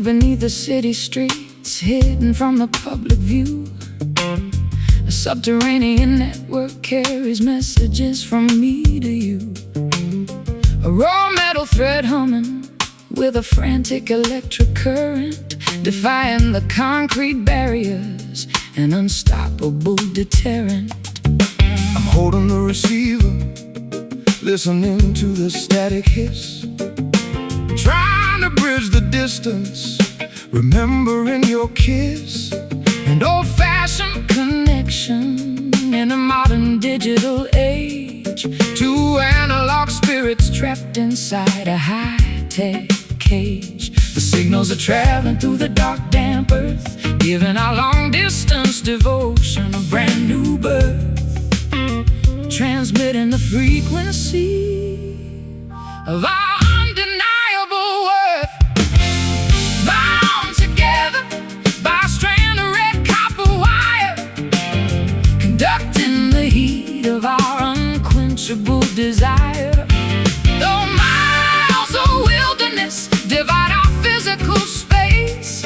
Beneath the city streets, hidden from the public view, a subterranean network carries messages from me to you. A raw metal thread humming with a frantic electric current, defying the concrete barriers, an unstoppable deterrent. I'm holding the receiver, listening to the static hiss, trying to bridge the distance, remembering your kiss. An old-fashioned connection in a modern digital age, two analog spirits trapped inside a high-tech cage. The signals are traveling through the dark, damp earth, giving our long-distance devotion a brand new birth, transmitting the frequency of our undeniable worth. Bound together by a strand of red copper wire, conducting the heat of our unquenchable desire. Though miles of wilderness divide our physical space,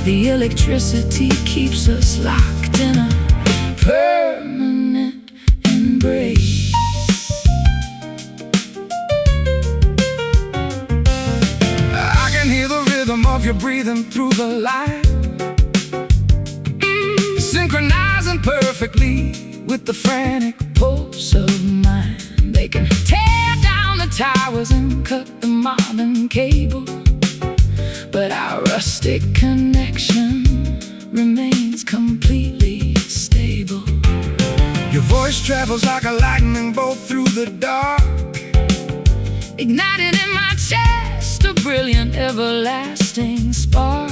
the electricity keeps us locked in a permanent embrace. I can hear the rhythm of your breathing through the light, synchronizing perfectly with the frantic pulse of mine. They can tear down the towers and cut the modern cable, but our rustic connection remains completely stable. Your voice travels like a lightning bolt through the dark, ignited in my chest a brilliant everlasting spark.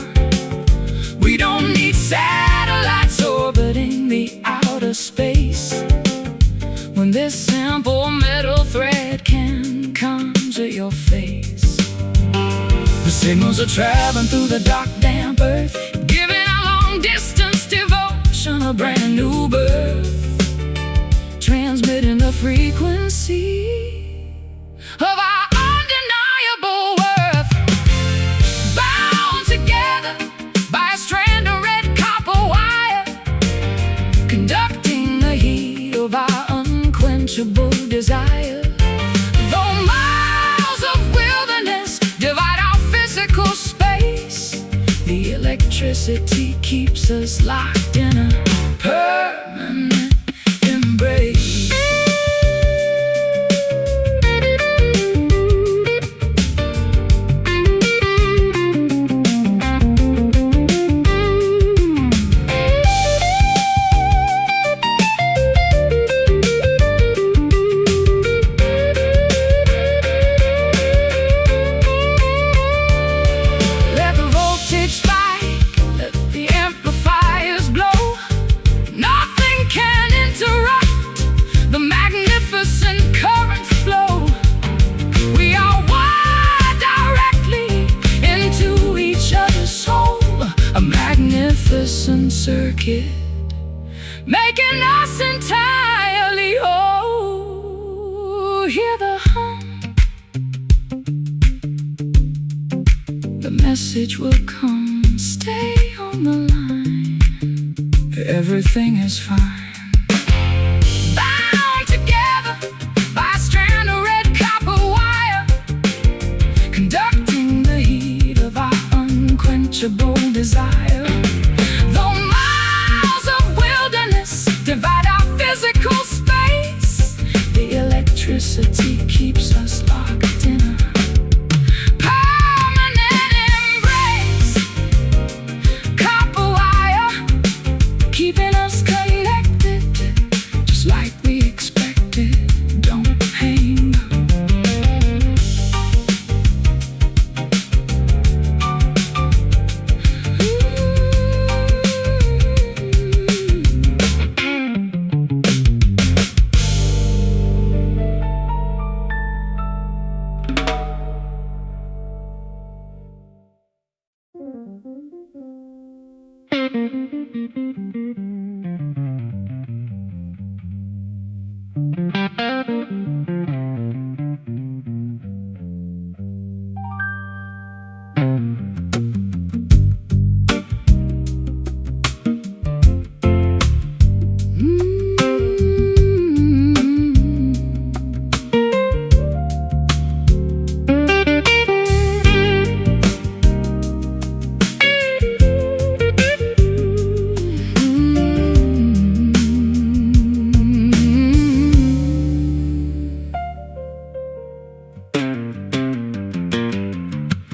We don't need satellites orbiting the outer space, when this simple metal thread can conjure your face. The signals are traveling through the dark, damp earth, giving our long-distance devotion a brand new birth, transmitting the frequency of our undeniable worth. Bound together by a strand of red copper wire, conducting the heat of our unquenchable desire. Though miles of wilderness divide our physical space, the electricity keeps us locked in a permanent embrace. Let the voltage spike, let the amplifiers blow. Nothing can interrupt the magnificent current flow. We are wired directly into each other's soul, a magnificent circuit making us entirely whole. Hear the hum, the message will come. Stay on the line, everything is fine. Bound together by a strand of red copper wire, conducting the heat of our unquenchable desire. Though miles of wilderness divide our physical space, the electricity keeps us locked in a permanent embrace. Copper wire keeping us connected.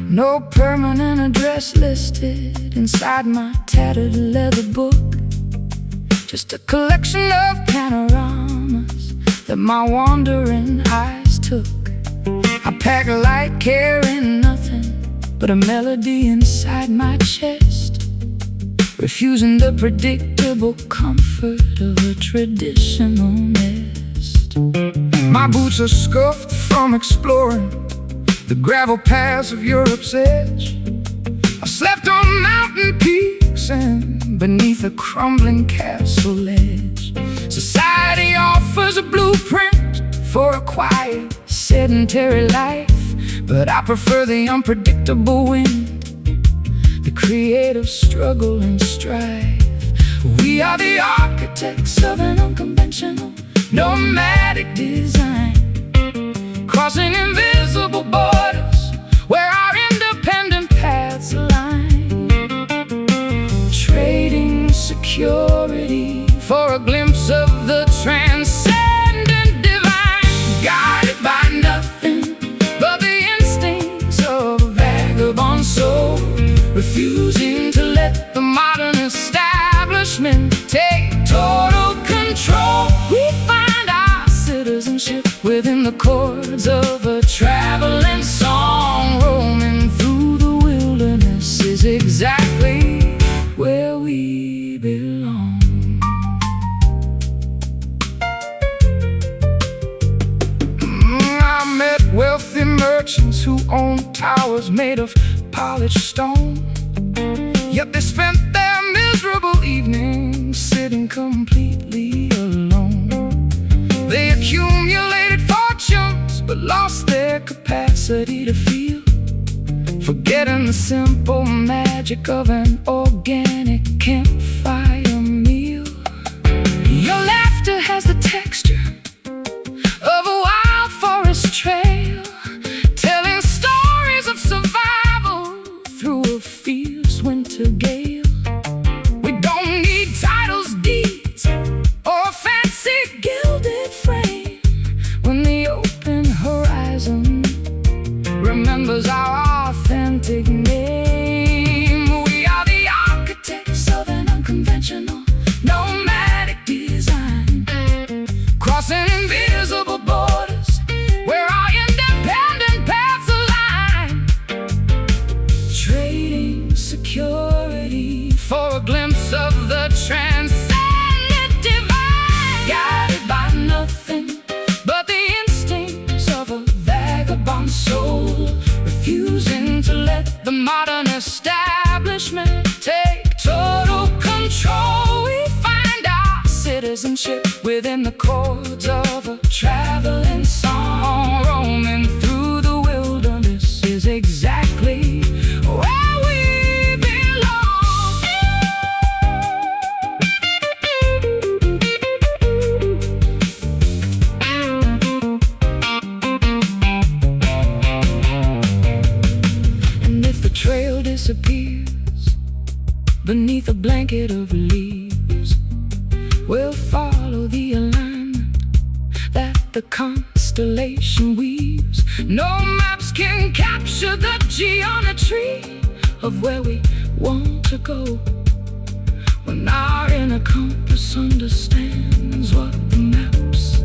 No permanent address listed inside my tattered leather book. Just a collection of panoramas that my wandering eyes took. I pack light, carrying nothing but a melody inside my chest, refusing the predictable comfort of a traditional nest. My boots are scuffed from exploring the gravel paths of Europe's edge. I slept on mountain peaks and beneath a crumbling castle ledge. Society offers a blueprint for a quiet, sedentary life, but I prefer the unpredictable wind, the creative struggle and strife. We are the architects of an unconventional, nomadic design, crossing invisible borders where our independent paths align, trading security for a glimpse of the transcendent divine, guided by nothing but the instincts of a vagabond soul, refusing to let the modern establishment take total control. We find our citizenship within the chords of a traveling song. Roaming through the wilderness is exactly where we belong. I met wealthy merchants who owned towers made of polished stone, yet they spent their miserable evenings sitting completely alone. They accumulated fortunes but lost their capacity to feel, forgetting the simple magic of an organic campfire meal. Your laughter has the texture of a wild forest trail, telling stories of survival through a fierce winter gale. We don't need titles, deeds, or a fancy gilded frame when the open horizon remembers our authentic name. We are the architects of an unconventional, nomadic design, crossing invisible borders where our independent paths align, trading security for a glimpse of the transcendent divine, guided by nothing but the instincts of a vagabond soul, refusing to let the modern establishment take total control. We find our citizenship within the chords of a traveling song. Roaming through the wilderness is exactly where we belong. And if the trail disappears beneath a blanket of leaves, we'll follow the alignment that the constellation weaves. No maps can capture the geometry of where we want to go, when our inner compass understands what the maps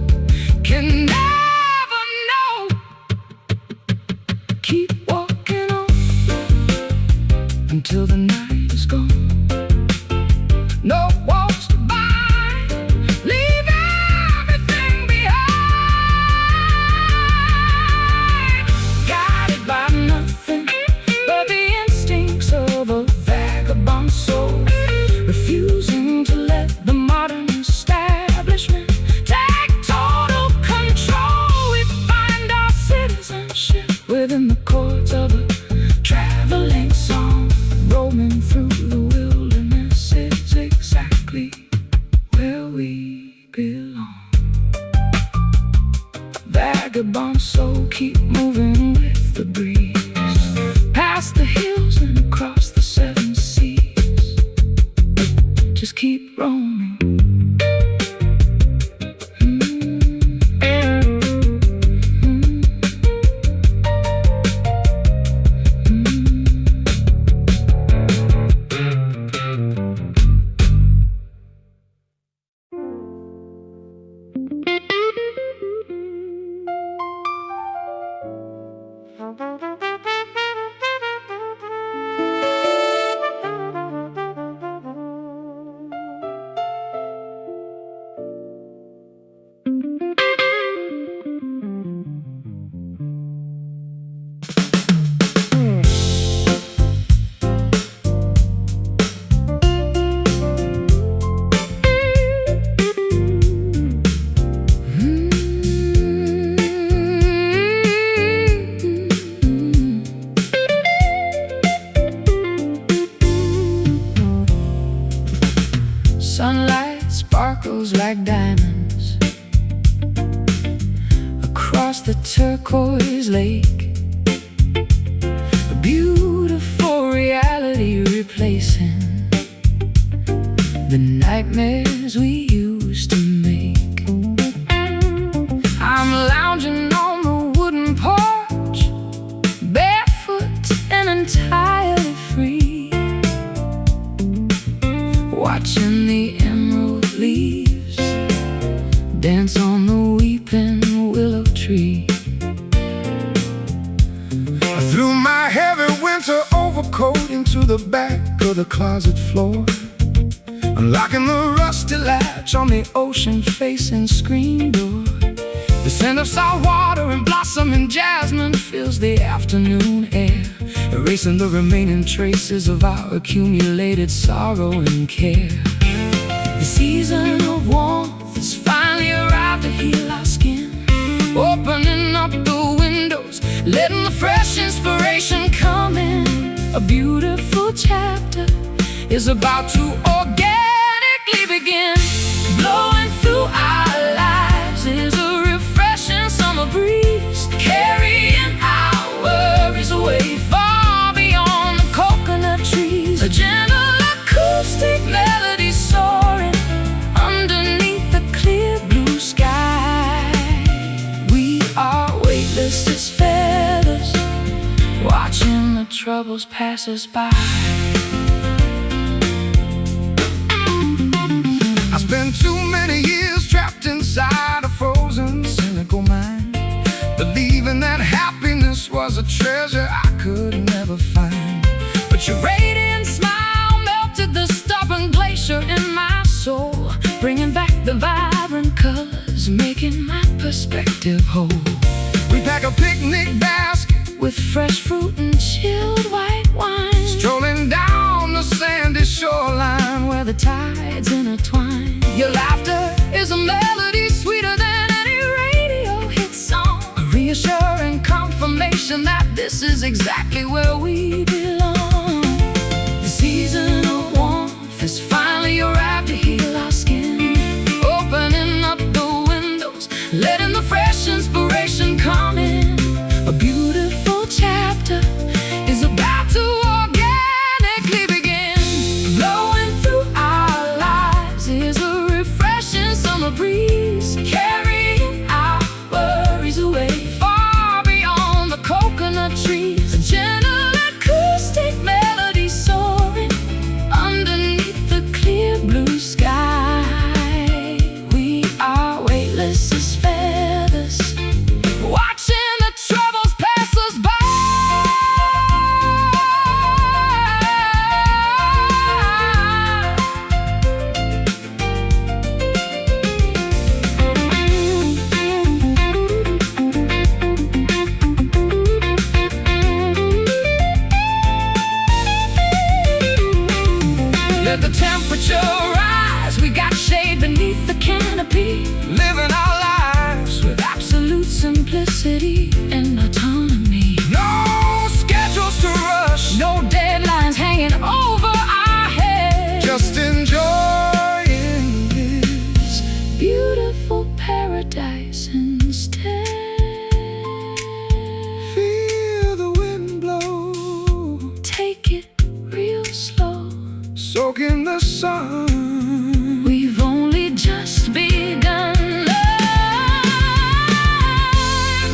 can never know. Keep walking on until the night is gone. No walls to buy, leave everything behind, guided by nothing but the instincts of a vagabond soul, refusing to let the modern establishment vagabond soul, keep moving with the breeze, past the hills and across the 7 seas. Just keep roaming. Sunlight sparkles like diamonds across the turquoise lake, a beautiful reality replacing the nightmares we used to make. I'm lounging on the wooden porch, barefoot and entirely free, watching the emerald leaves dance on the weeping willow tree. I threw my heavy winter overcoat into the back of the closet floor, unlocking the rusty latch on the ocean-facing screen door. The scent of salt water and blossoming jasmine fills the afternoon air, erasing the remaining traces of our accumulated sorrow and care. The season of warmth has finally arrived to heal our skin, opening up the windows, letting the fresh inspiration come in. A beautiful chapter is about to organically begin. Blowing through our lives is a refreshing summer breeze, carrying our worries away far beyond the coconut trees. A gentle acoustic melody soaring underneath the clear blue sky. We are weightless as feathers, watching the troubles pass us by. I spent too many years trapped inside a frozen, cynical mind, believing that happiness was a treasure I could never find. But your radiant smile melted the stubborn glacier in my soul, bringing back the vibrant colors, making my perspective whole. We pack a picnic basket with fresh fruit and chilled white wine, strolling down the sandy shoreline where the tides intertwine. Your laughter is a melody sweeter than any radio hit song, a reassuring confirmation that this is exactly where we belong. The season of warmth has finally arrived to heal our skin, opening up the windows, letting the fresh inspiration come in. A beautiful chapter is about to organically begin. Blowing through our lives is a refreshing summer breeze, carrying our worries away far beyond the coconut trees. A gentle acoustic melody soaring underneath the clear blue sky. We are weightless as feathers, watching the troubles pass us by. Let the temperature rise, we got shade beneath the canopy, living our lives with absolute simplicity and autonomy. No schedules to rush, no deadlines hanging over our heads, just enjoying this beautiful paradise instead. song. We've only just begun.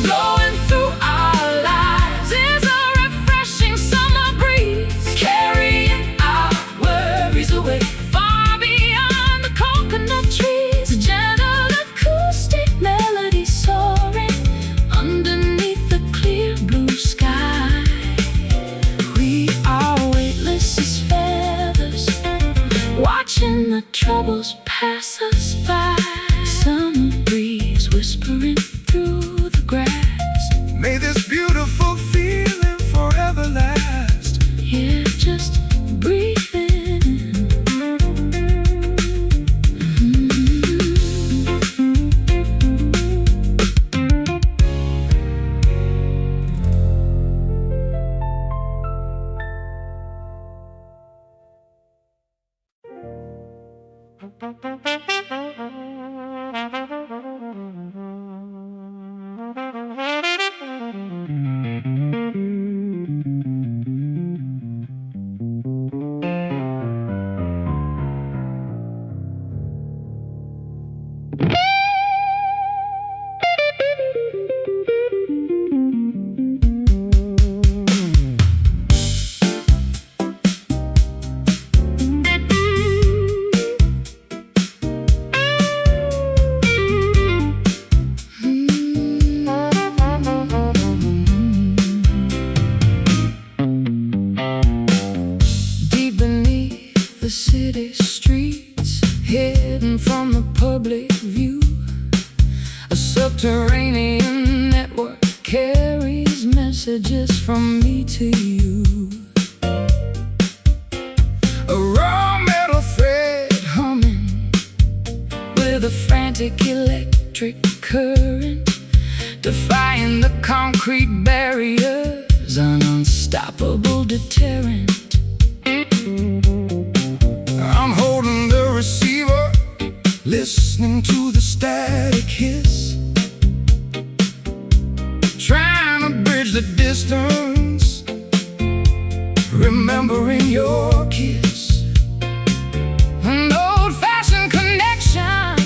Blowing through our lives is a refreshing summer breeze, carrying our worries away far beyond the coconut trees. A gentle acoustic melody soaring underneath the clear blue sky. We are weightless as feathers, watching the troubles pass us by. Summer breeze whispering through the grass. May this beautiful feeling forever last. Yeah, just breathe in. Deep beneath the city streets, hidden from the public view, a subterranean network carries messages from me to you. A raw metal thread humming with a frantic electric current, defying the concrete barriers, an unstoppable deterrent. I'm holding the receiver, listening to the static hiss, trying to bridge the distance, remembering your kiss. An old-fashioned connection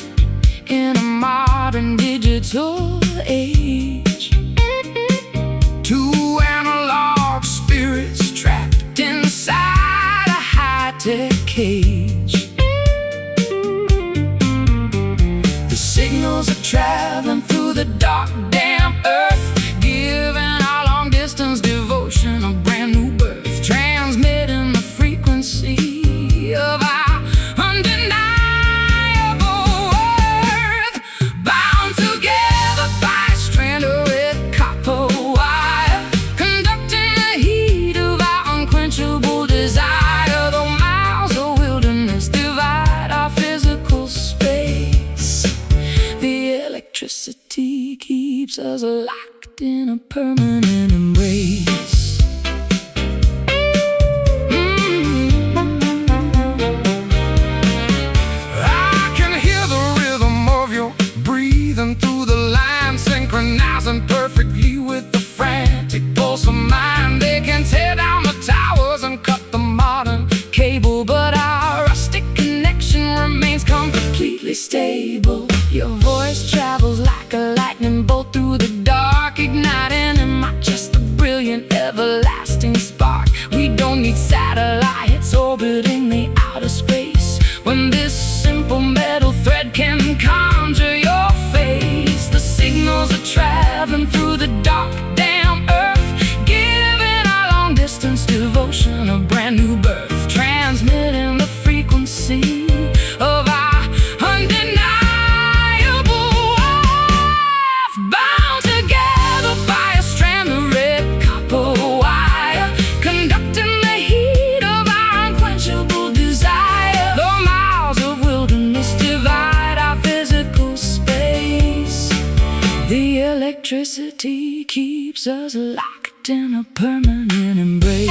in a modern digital age. Two analog spirits trapped inside a high-tech cage. The signals are traveling through the dark, damp earth, giving our long-distance devotion a brand new birth, transmitting the frequency of our undeniable worth, bound together by a strand of red copper wire, conducting the heat of our unquenchable desire. Though miles of wilderness divide our physical space, the electricity keeps us locked in a permanent embrace. I can hear the rhythm of your breathing through the line, synchronizing perfectly with the frantic pulse of mine. They can tear down the towers and cut the modern cable, but our rustic connection remains completely stable. Your voice travels like a lightning bolt through the dark, igniting in my chest a brilliant, everlasting spark. We don't need satellites orbiting the outer space when this simple metal thread can conjure your face. The signals are traveling through the dark, damp earth, giving our long-distance devotion a brand new birth, transmitting the frequency of our undeniable worth, bound together by a strand of red copper wire, conducting the heat of our unquenchable desire. Though miles of wilderness divide our physical space, the electricity keeps us locked in a permanent embrace.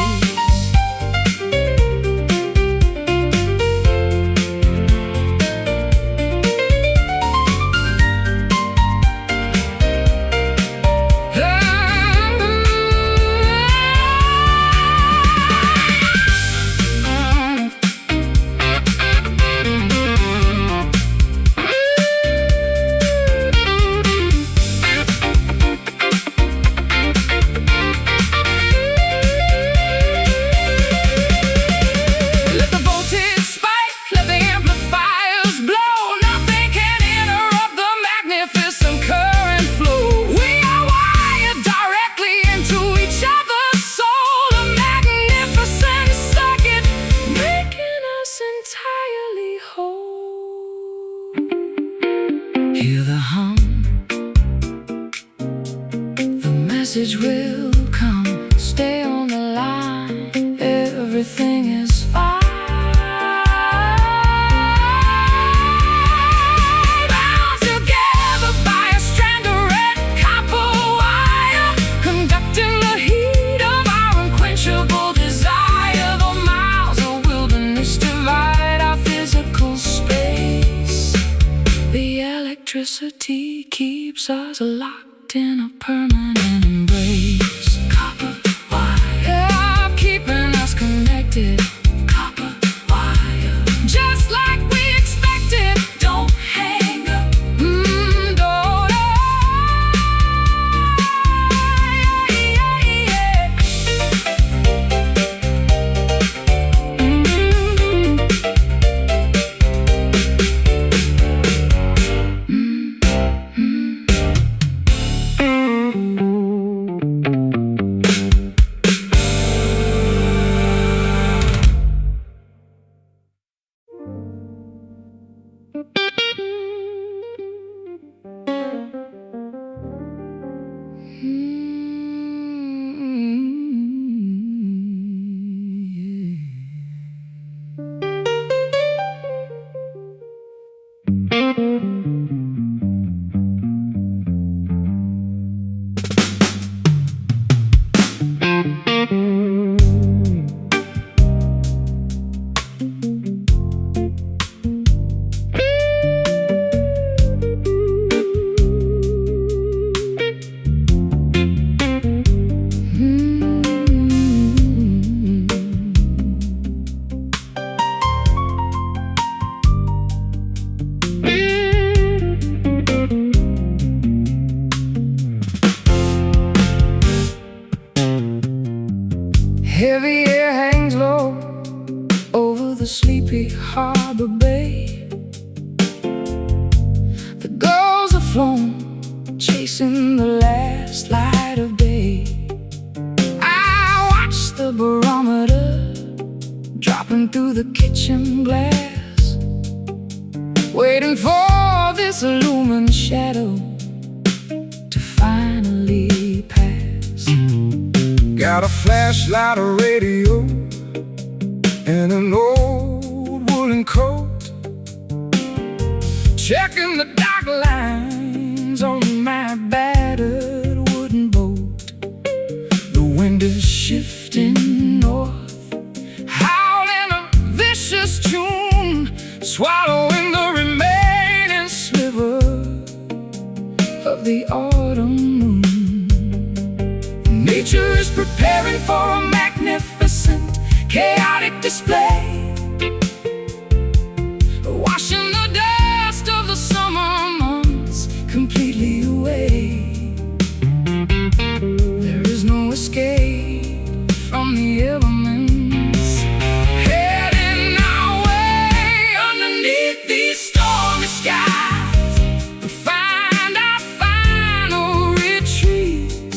message will come. Stay on the line, everything is fine. Bound together by a strand of red copper wire, conducting the heat of our unquenchable desire. The miles of wilderness divide our physical space. The electricity keeps us locked in a permanent embrace. Copper wire, yeah, keeping us connected. Copper wire, just like we expected. Don't hang up. Don't. Heavy air hangs low over the sleepy harbor bay. The gulls are flown, chasing the last light of day. I watch the barometer dropping through the kitchen glass, waiting for this illumined shadow to finally pass. Got a flashlight, a radio, and an old woolen coat, checking the dark lines on my battered wooden boat. The wind is shifting north, howling a vicious tune, swallowing the remaining sliver of the autumn moon. Nature is preparing for a magnificent, chaotic display, washing the dust of the summer months completely away. There is no escape from the elements, heading our way underneath these stormy skies. We find our final retreat,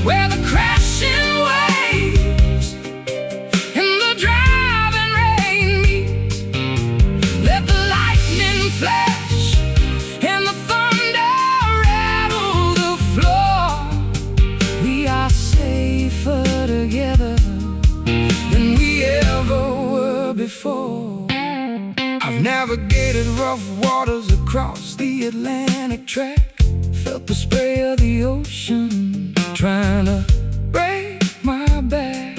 where the crashing waves and the driving rain meet. Let the lightning flash and the thunder rattle the floor. We are safer together than we ever were before. I've navigated rough waters across the Atlantic track, felt the spray of the ocean trying to break my back.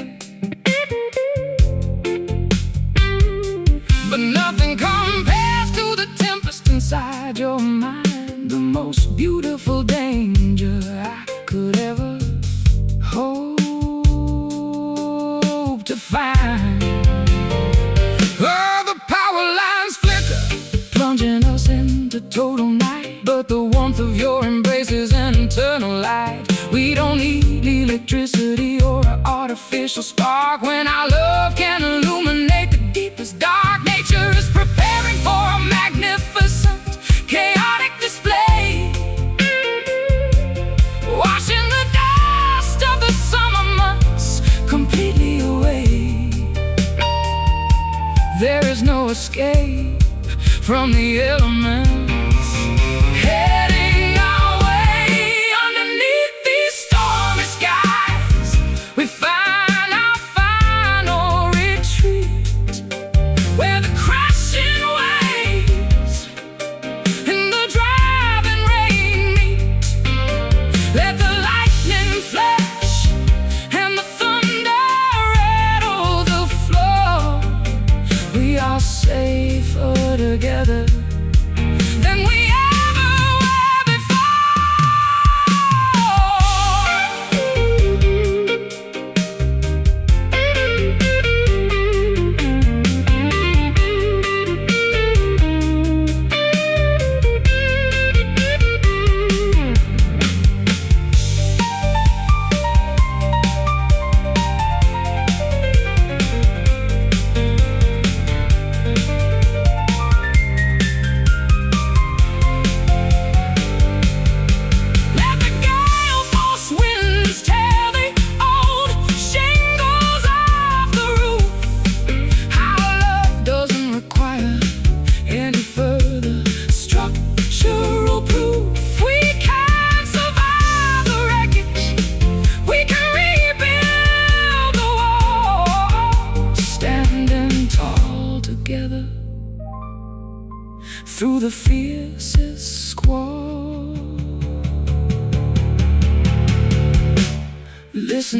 But nothing compares to the tempest inside your mind, the most beautiful danger I could ever hope to find. Oh, the power lines flicker, plunging us into total night, but the warmth of your embrace is an eternal light. We don't need electricity or an artificial spark when our love can illuminate the deepest dark. Nature is preparing for a magnificent, chaotic display, washing the dust of the summer months completely away. There is no escape from the elements, heading our way underneath these storms.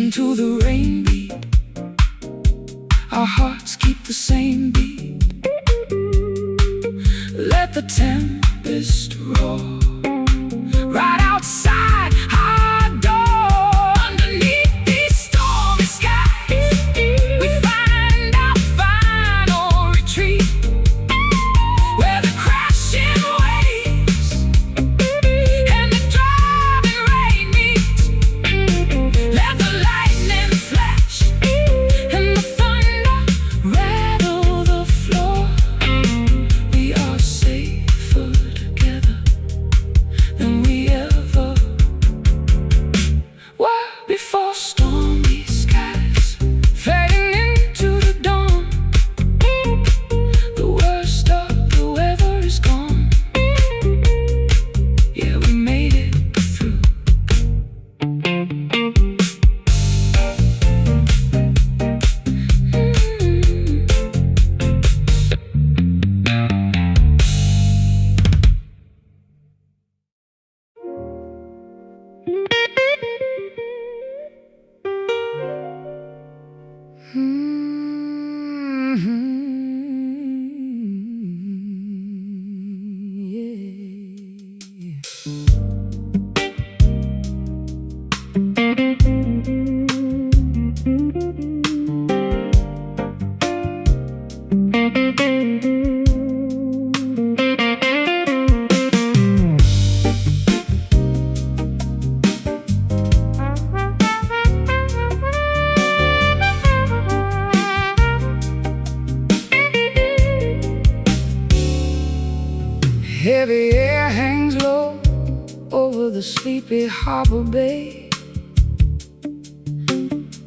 listen to the rain beat. Our hearts keep the same beat. Let the tempest roar right outside our door. Underneath these stormy skies, we find our final retreat, where the crashing waves and the driving rain meet. Let the lightning flash and the thunder rattle the floor. We are safer together than we ever were before. Stormy skies fading into the dawn. The worst of the weather is gone. Yeah, we made it through. Heavy air hangs low over the sleepy harbor bay.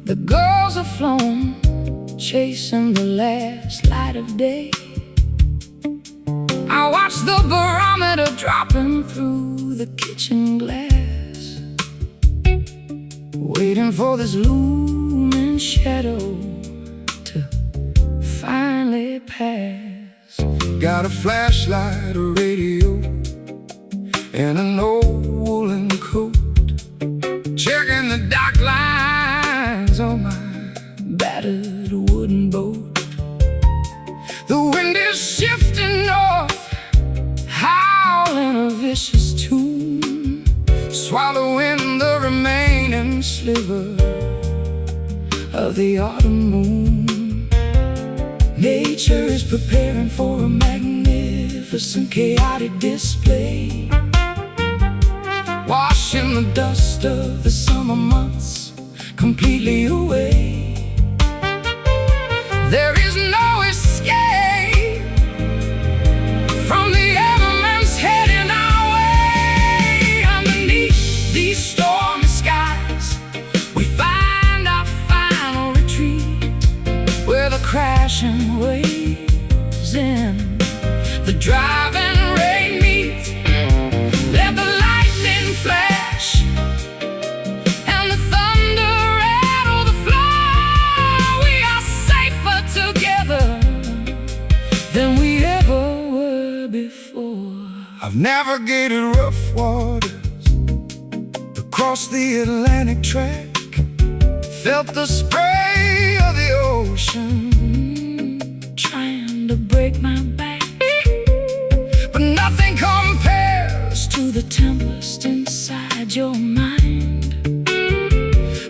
The gulls are flown, chasing the last light of day. I watch the barometer dropping through the kitchen glass, waiting for this looming shadow to finally pass. Got a flashlight, a radio, and an old woolen coat, checking the dock lines on my Battered wooden boat. The wind is shifting north, Howling a vicious tune, swallowing the remaining sliver of the autumn moon. Nature is preparing for a magnificent chaotic display, washing the dust of the summer months completely away. There is no escape from the elements heading our way. Underneath these stormy skies, We find our final retreat, where the crashing waves and the driving rain meet. let the lightning flash And the thunder rattle the floor. We are safer together than we ever were before. I've navigated rough waters across the Atlantic track, felt the spray of the ocean Trying to break my back, but nothing compares to the tempest inside your mind.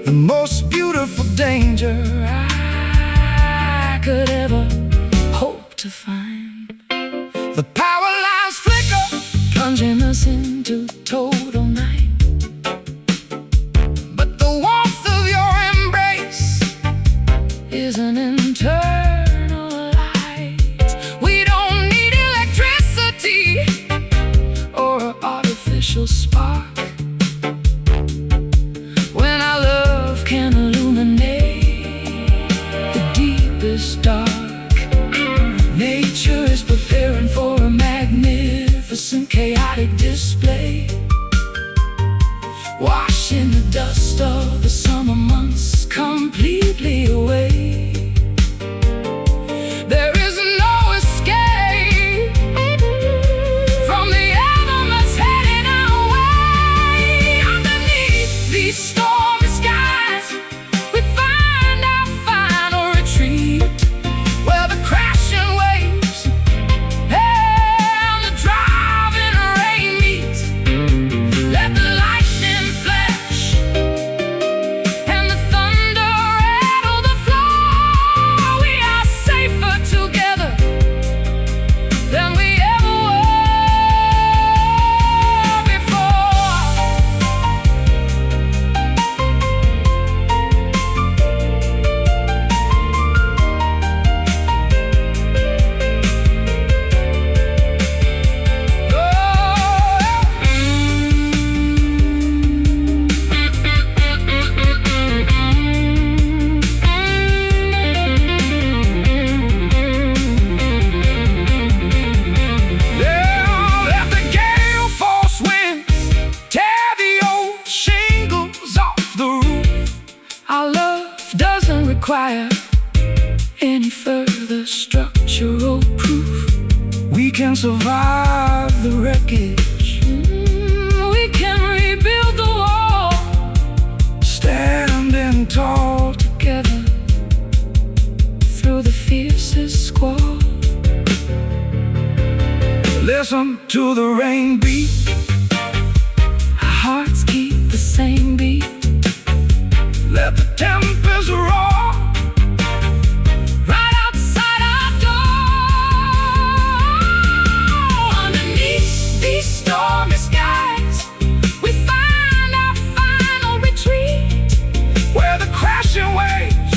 the most beautiful danger I could ever hope to find. The power lines flicker, Plunging us into total night. but the warmth of your embrace Is an internal light. We don't need electricity or an artificial spark when our love can illuminate the deepest dark. Nature is preparing for a magnificent chaotic display, washing the dust of the summer months completely away. There is no escape from the elements heading our way. Underneath these stormy skies, survive the wreckage. We can rebuild the wall, standing tall together through the fiercest squall. Listen to the rain beat, our hearts keep the same beat. let the tempest roar Right outside our door. Underneath these stormy skies, we find our final retreat, where the crashing waves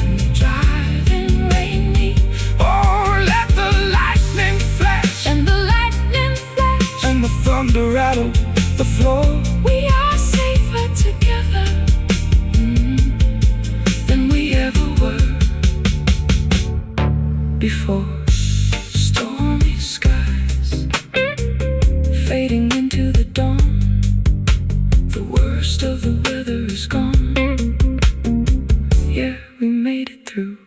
and the driving rain meet. oh, let the lightning flash And the lightning flash, and the thunder rattle the floor. we are safer together than we ever were before. Stormy skies fading into the dawn, the worst of the weather is gone. Yeah, we made it through.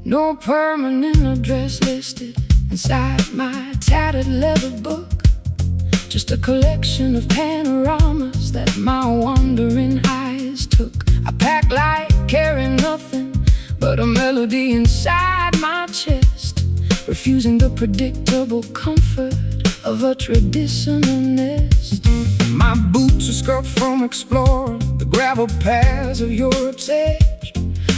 No permanent address listed inside my tattered leather book. Just a collection of panoramas that my wandering eyes took. I pack light, carry nothing but a melody inside my chest, refusing the predictable comfort of a traditional nest. My boots are scuffed from exploring the gravel paths of Europe's edge.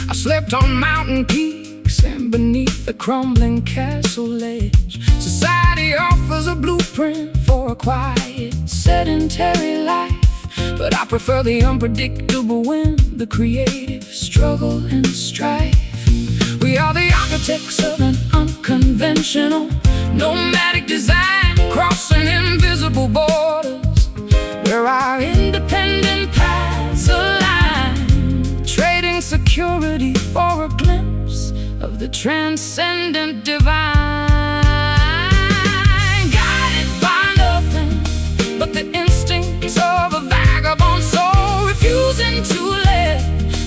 I slept on mountain peaks and beneath the crumbling castle ledge. Society offers a blueprint for a quiet, sedentary life, but I prefer the unpredictable wind, the creative struggle and strife. We are the architects of an unconventional, nomadic design, crossing invisible borders, where our independent paths align, trading security for a glimpse of the transcendent divine. Guided by nothing but the instincts of a vagabond soul, refusing to let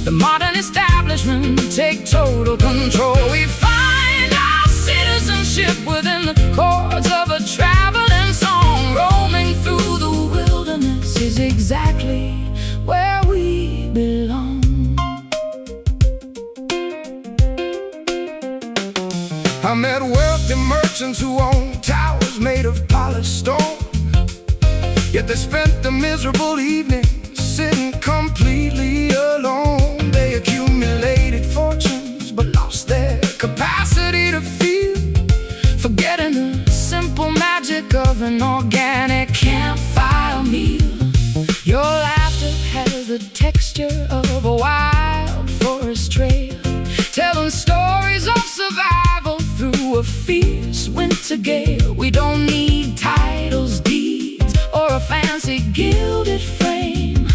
the modern establishment take total control. We find our citizenship within the chords of a traveling song. Roaming through the wilderness is exactly where we belong. I met wealthy merchants who owned towers made of polished stone, yet they spent the miserable evening sitting completely alone. They accumulated fortunes but lost their capacity to feel, forgetting the simple magic of an organic campfire meal. Your laughter has the texture of a wild forest trail, telling stories of survival through a fierce winter gale. We don't need titles, deeds, or a fancy gilded frame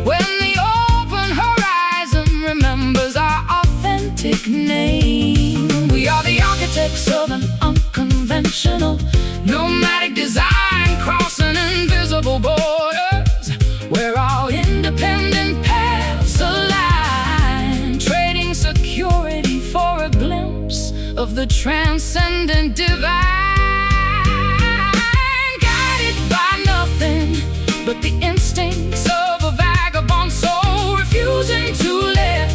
when the open horizon remembers our authentic name. We are the architects of an unconventional, nomadic design, crossing invisible borders, where our independent paths align, trading security for a glimpse of the transcendent divine. Guided by nothing but the instincts of a vagabond soul, refusing to let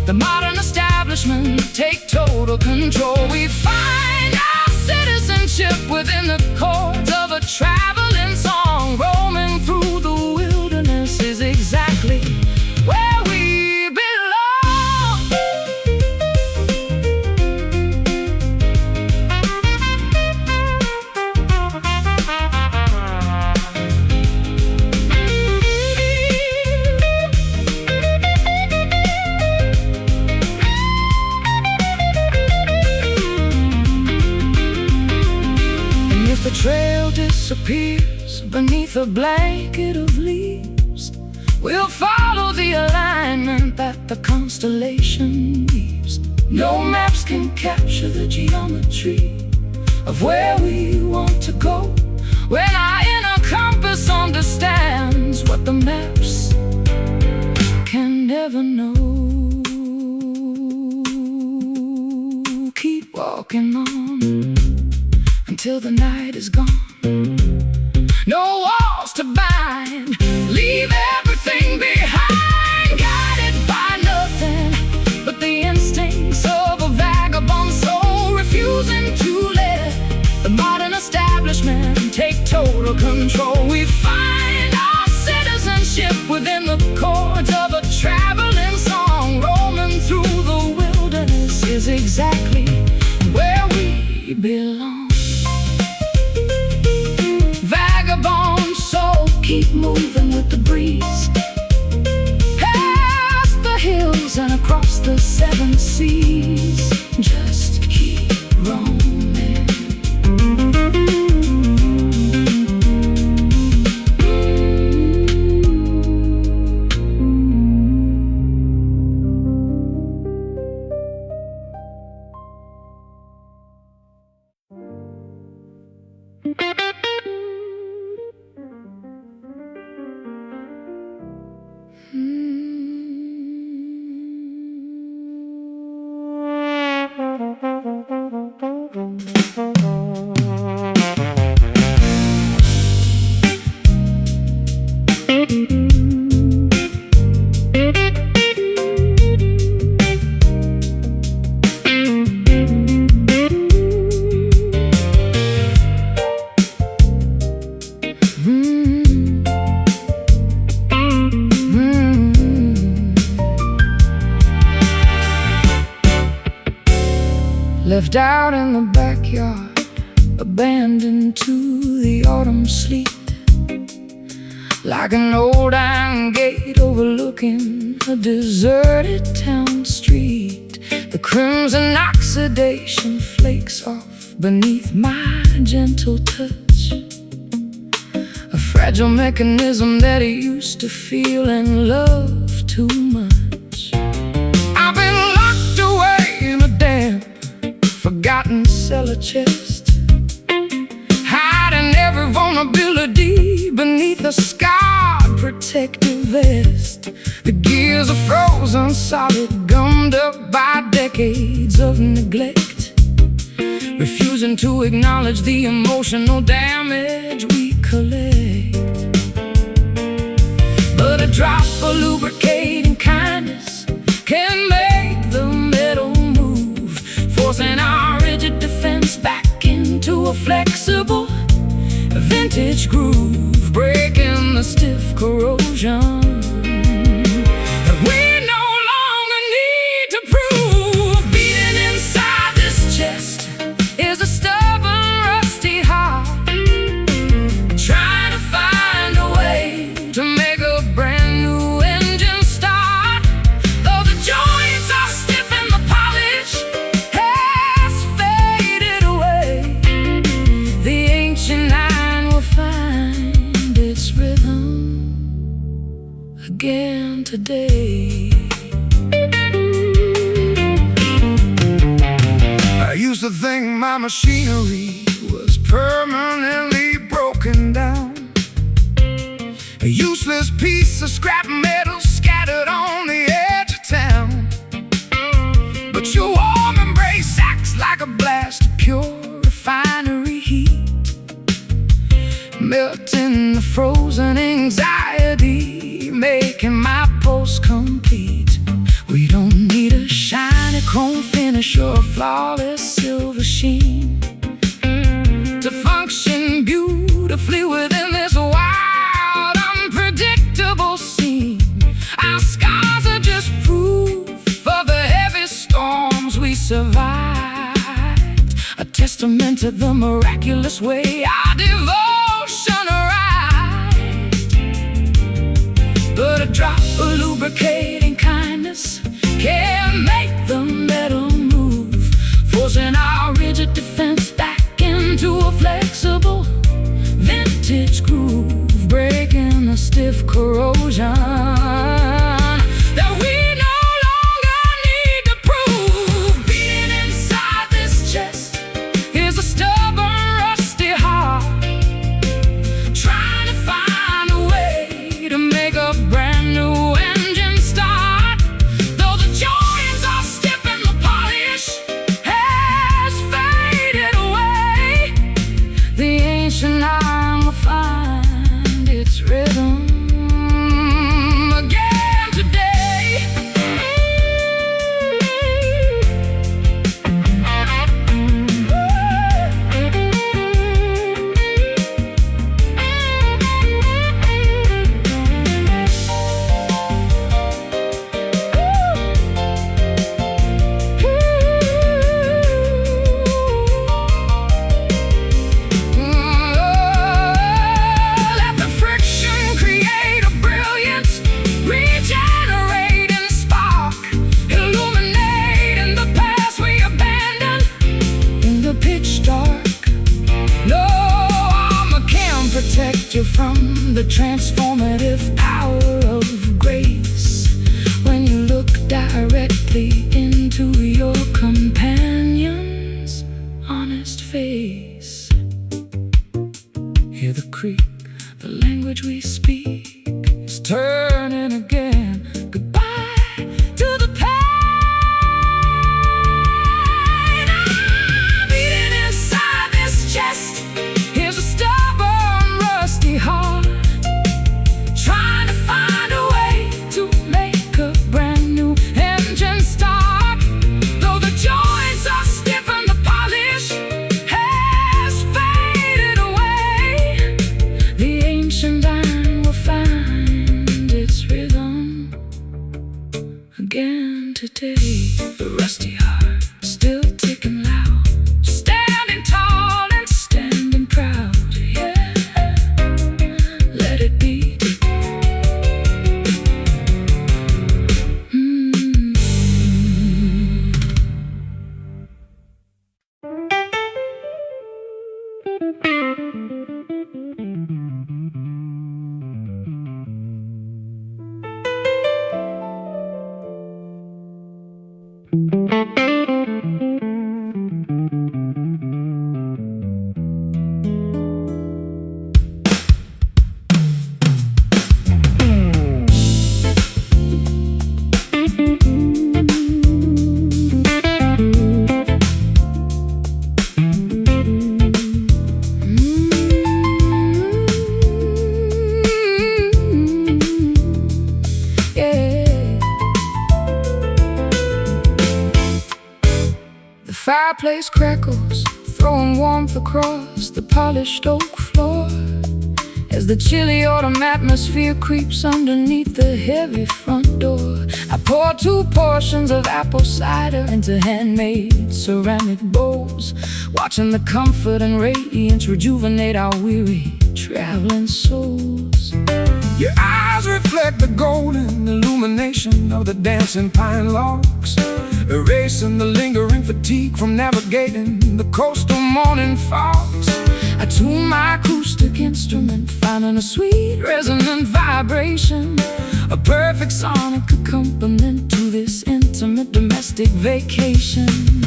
the modern establishment take total control. We find our citizenship within the chords of a traveling song, roaming through disappears beneath a blanket of leaves. We'll follow the alignment that the constellation weaves. No maps can capture the geometry of where we want to go, when our inner compass understands what the maps can never know. Keep walking on until the night is gone. No walls to bind, leave everything behind. Guided by nothing but the instincts of a vagabond soul, refusing to let the modern establishment take total control. We find our citizenship within the chords of a traveling song. Roaming through the wilderness is exactly where we belong. Vagabond soul, keep moving with the breeze, past the hills and across the 7 seas. Just keep roaming. Left out in the backyard, abandoned to the autumn sleet, like an old iron gate overlooking a deserted town street. The crimson oxidation flakes off beneath my gentle touch, a fragile mechanism that I used to feel and love too much. I've been locked away in a damp, forgotten cellar chest, hiding every vulnerability beneath a scarred protective vest. The gears are frozen solid, gummed up by decades of neglect, refusing to acknowledge the emotional damage we collect. But a drop of lubricating kindness can make the metal move, forcing our rigid defense back into a flexible vintage groove, breaking the stiff corrosion that we no longer need to prove. Beating inside this chest is a stubborn, rusty heart, trying to find a way to make a brand new engine start. Though the joints are stiff and the polish has faded away, the ancient iron will find its rhythm again today. I used to think my machinery was permanently broken down, a useless piece of scrap metal scattered on the edge of town. But your warm embrace acts like a blast of pure refinery heat, melting the frozen anxiety, making my pulse complete. We don't need a shiny chrome finish or a flawless silver sheen to function beautifully within this wild, unpredictable scene. Our scars are just proof of the heavy storms we survived, a testament to the miraculous way our devotion arrived. But a drop of lubricating kindness can make the metal move, forcing our rigid defense back into a flexible vintage illusion that we no longer need to prove. Beating inside this chest is a stubborn, rusty heart, trying to find a way to make a brand new engine start. Though the joints are stiff and the polish has faded away, the ancient iron will find its rhythm again today. Let the friction create a brilliance, regenerating spark, illuminating the past we abandoned in the pitch dark. No armor can protect you from the transformative power of grace when you look directly into your companion's honest face. Hear the creak, the language we speak is turning again. Goodbye to the pain. Beating inside this chest is a stubborn, rusty heart, trying to find a way to make a brand new engine start. Though the joints are stiff and the polish has faded away, the ancient iron will find its rhythm again today. The rusty heart still ticking loud, standing tall and standing proud. Yeah, let it be. The fireplace crackles, throwing warmth across the polished oak floor as the chilly autumn atmosphere creeps underneath the heavy front door. I pour 2 portions of apple cider into handmade ceramic bowls, watching the comfort and radiance rejuvenate our weary traveling souls. Your eyes reflect the golden illumination of the dancing pine logs, erasing the lingering fatigue from navigating the coastal morning fogs. I tune my acoustic instrument, finding a sweet resonant vibration, a perfect sonic accompaniment to this intimate domestic vacation.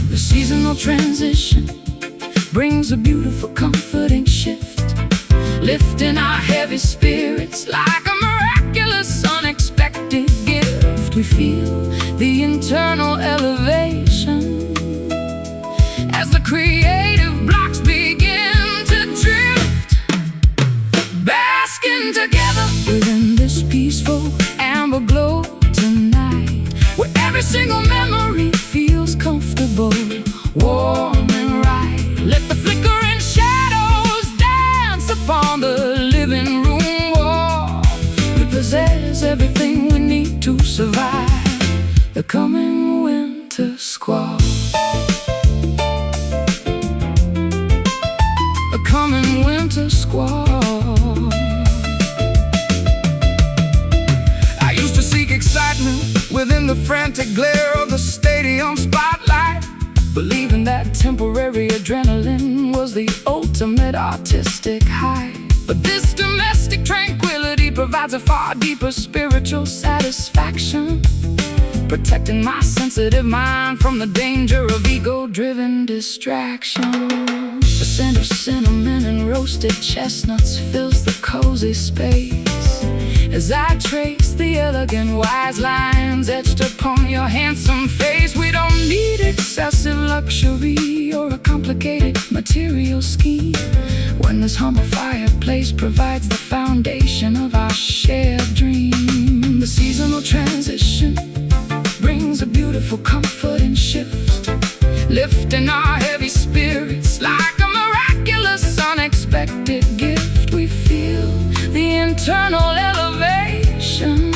The seasonal transition brings a beautiful comforting shift, lifting our heavy spirits like a miraculous unexpected gift. We feel the internal elevation as the creative blocks begin to drift, basking together within this peaceful amber glow tonight, where every single memory feels comfortable, warm and right. Let the flickering shadows dance upon the living room wall. We possess everything we need to survive the coming winter squall. A coming winter squall. I used to seek excitement within the frantic glare of the stadium spotlight, believing that temporary adrenaline was the ultimate artistic high. But this domestic tranquility provides a far deeper spiritual satisfaction, protecting my sensitive mind from the danger of ego-driven distraction. The scent of cinnamon and roasted chestnuts fills the cozy space as I trace the elegant wise lines etched upon your handsome face. We don't need excessive luxury or a complicated material scheme when this humble fireplace provides the foundation of our shared dream. The seasonal transition brings a beautiful comfort and shift, lifting our heavy spirits like a miraculous unexpected gift. We feel the internal elevation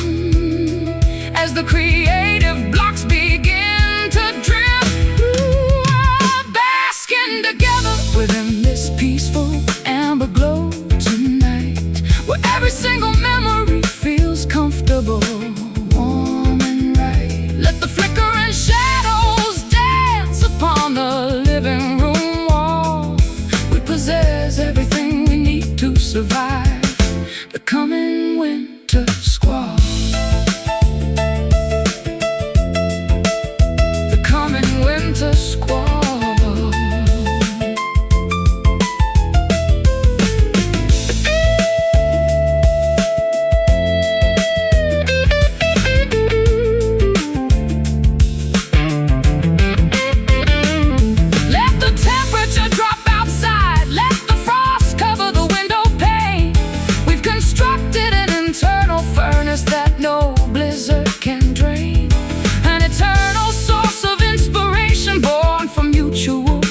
as the creative blocks begin to drift through, basking together within this peaceful amber glow tonight, where every single memory feels comfortable, warm and right. Let the flickering shadows dance upon the living room wall. We possess everything we need to survive the coming winter squall. The coming winter squall.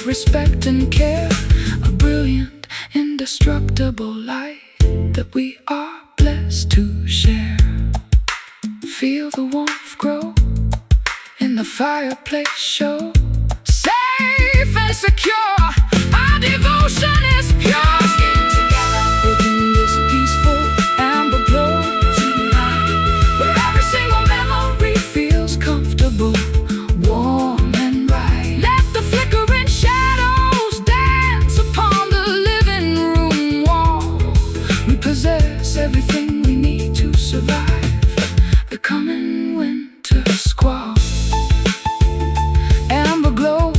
Respect and care, a brilliant, indestructible light that we are blessed to share. Feel the warmth grow in the fireplace show. Safe and secure, our devotion is pure. Skin together within this peaceful amber glow tonight, where every single memory feels comfortable, warm and right. Let the flickering shadows dance upon the living room wall. We possess everything we need to survive the coming winter squall. Amber glow,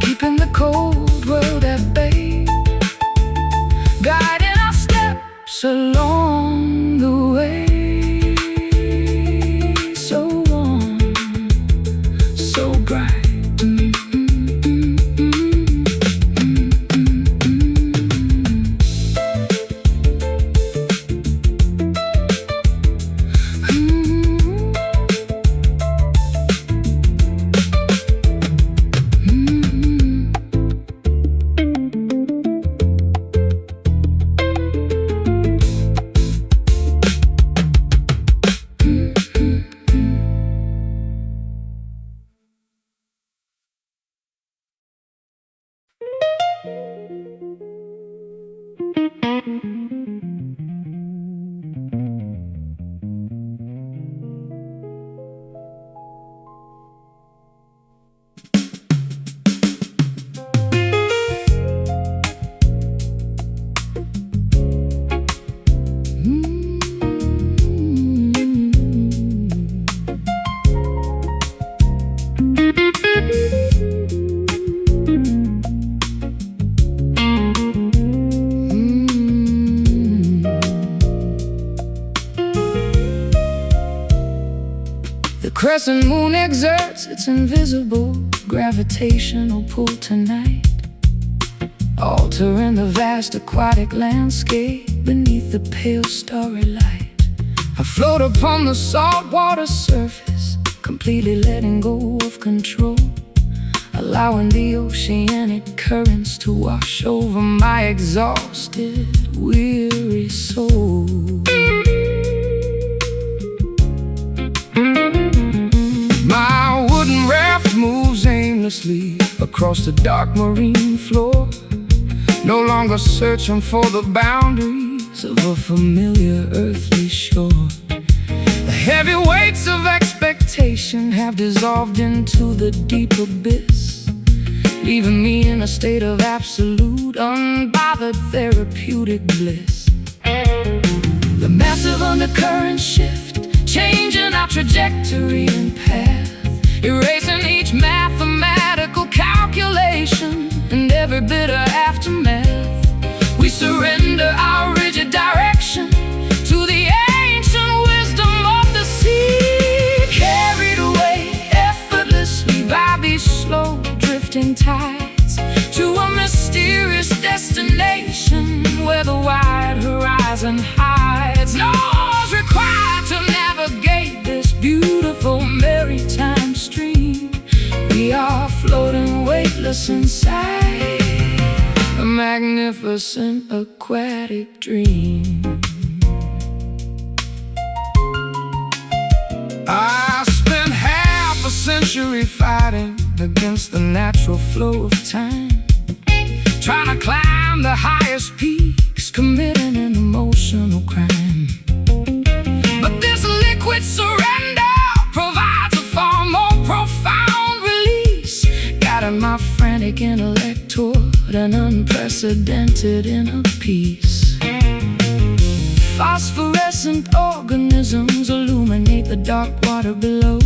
keeping the cold world at bay, guiding our steps along the way. So warm, so bright. The crescent moon exerts its invisible gravitational pull tonight, altering the vast aquatic landscape beneath the pale starry light. I float upon the saltwater surface, completely letting go of control, allowing the oceanic currents to wash over my exhausted, weary soul. My wooden raft moves aimlessly across the dark marine floor, no longer searching for the boundaries of a familiar earthly shore. The heavy weights of expectation have dissolved into the deep abyss, leaving me in a state of absolute, unbothered therapeutic bliss. The massive undercurrent shift, changing our trajectory and path, erasing each mathematical calculation and every bit of aftermath. We surrender our rigid direction to the ancient wisdom of the sea, carried away effortlessly by these slow drifting tides to a mysterious destination where the wide horizon hides. No oars required to navigate this beautiful maritime stream. We are floating weightless inside a magnificent aquatic dream. I spent half a century fighting against the natural flow of time, trying to climb the highest peaks, committing an emotional crime. But this liquid surrender provides a far more profound release, guiding my frantic intellect toward an unprecedented inner peace. Phosphorescent organisms illuminate the dark water below,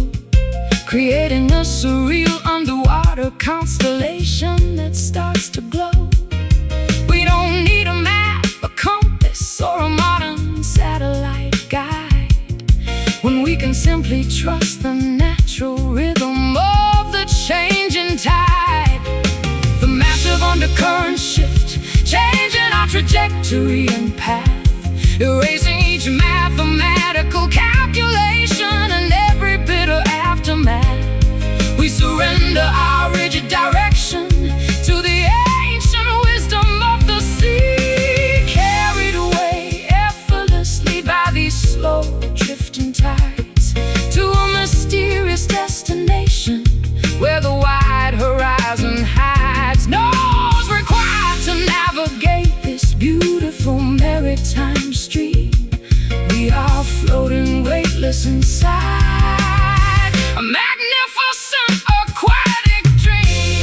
creating a surreal underwater constellation that starts to glow. We don't need a map, a compass, or a modern satellite guide when we can simply trust the natural rhythm of the changing tide. The massive undercurrent shift, changing our trajectory and path, erasing each mathematical calculation and every bit of aftermath. We surrender our rigid direction to the ancient wisdom of the sea, carried away effortlessly by these slow drifting tides to a mysterious destination where the wide horizon hides. No oars required to navigate this beautiful maritime stream. We are floating weightless inside a magnificent aquatic dream.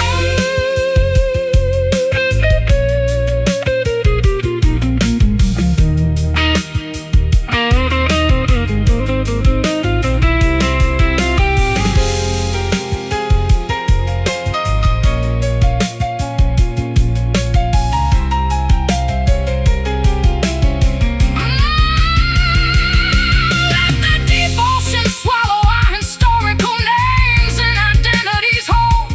Let the deep ocean swallow our historical names and identities whole,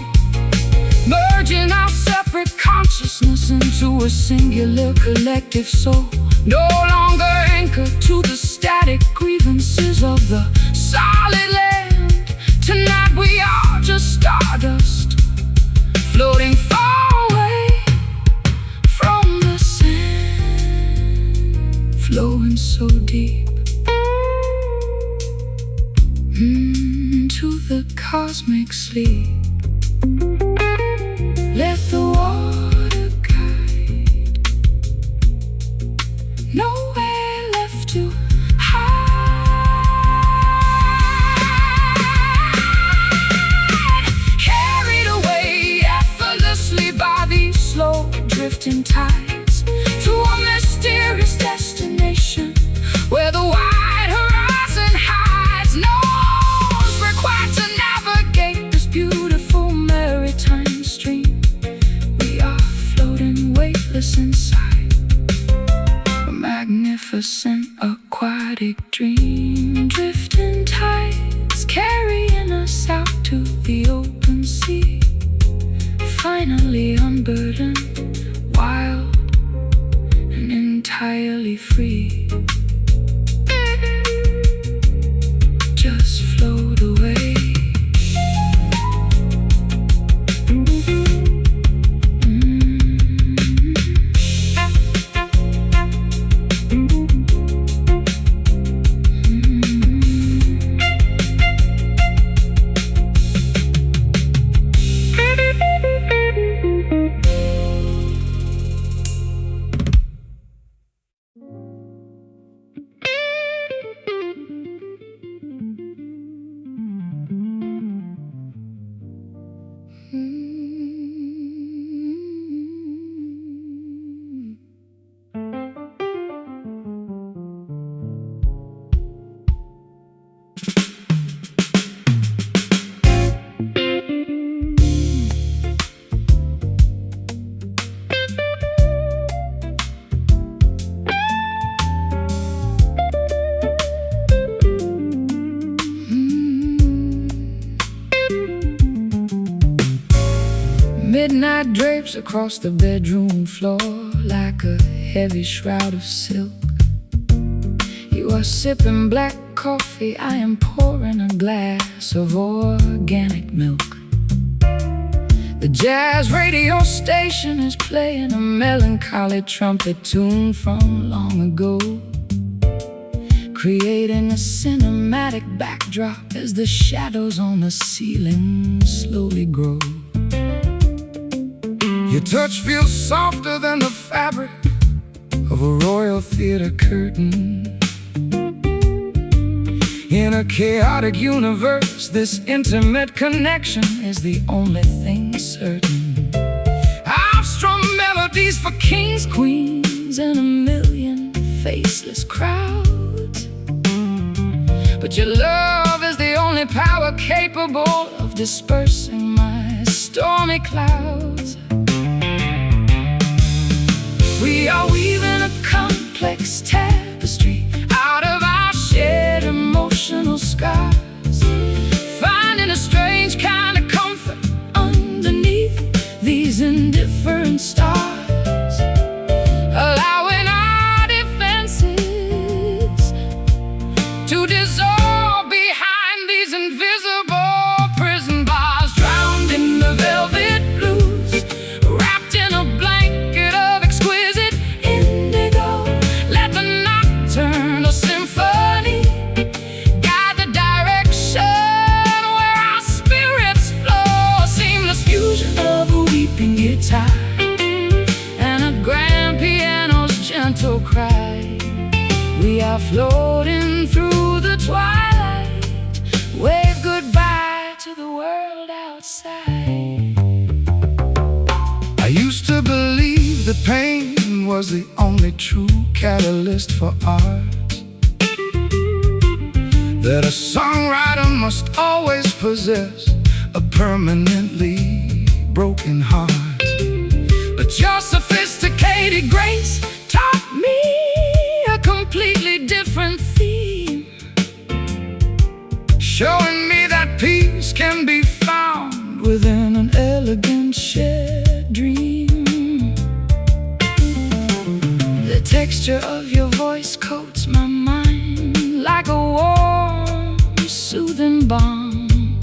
merging our separate consciousness into a singular collective soul. No longer anchored to the static grievances of the solid land. Tonight we are just stardust, floating far away from the sand, flowing so deep into the cosmic sleep. Let the water guide, nowhere left to hide, carried away effortlessly by these slow drifting tides to a mysterious destination where the wide horizon hides. No oars required to navigate this beautiful maritime stream. We are floating weightless inside a magnificent aquatic dream. Drifting tides carrying us out to the open sea, finally unburdened, wild and entirely free. Just float away. Midnight drapes across the bedroom floor like a heavy shroud of silk. You are sipping black coffee, I am pouring a glass of organic milk. The jazz radio station is playing a melancholy trumpet tune from long ago, creating a cinematic backdrop as the shadows on the ceiling slowly grow. Your touch feels softer than the fabric of a Royal Theatre curtain. In a chaotic universe, this intimate connection is the only thing certain. I've strung melodies for kings, queens, and a million faceless crowds, but your love is the only power capable of dispersing my stormy clouds. We are weaving a complex tapestry out of our shared emotional scars, finding a strange kind of comfort underneath these indifferent stars, allowing our defenses to dissolve behind these invisible prison bars, drowned in the velvet blues, wrapped in a blanket of exquisite indigo. Let the nocturnal symphony guide the direction where our spirits flow, a seamless fusion of a weeping guitar and a grand piano's gentle cry. We are floating through the twilight, wave goodbye to the world outside. I used to believe that pain was the only true catalyst for art, that a songwriter must always possess a permanently broken heart. But your sophisticated grace taught me a completely different theme, showing me that peace can be found within an elegant shared dream. The texture of your voice coats my mind like a warm, soothing balm,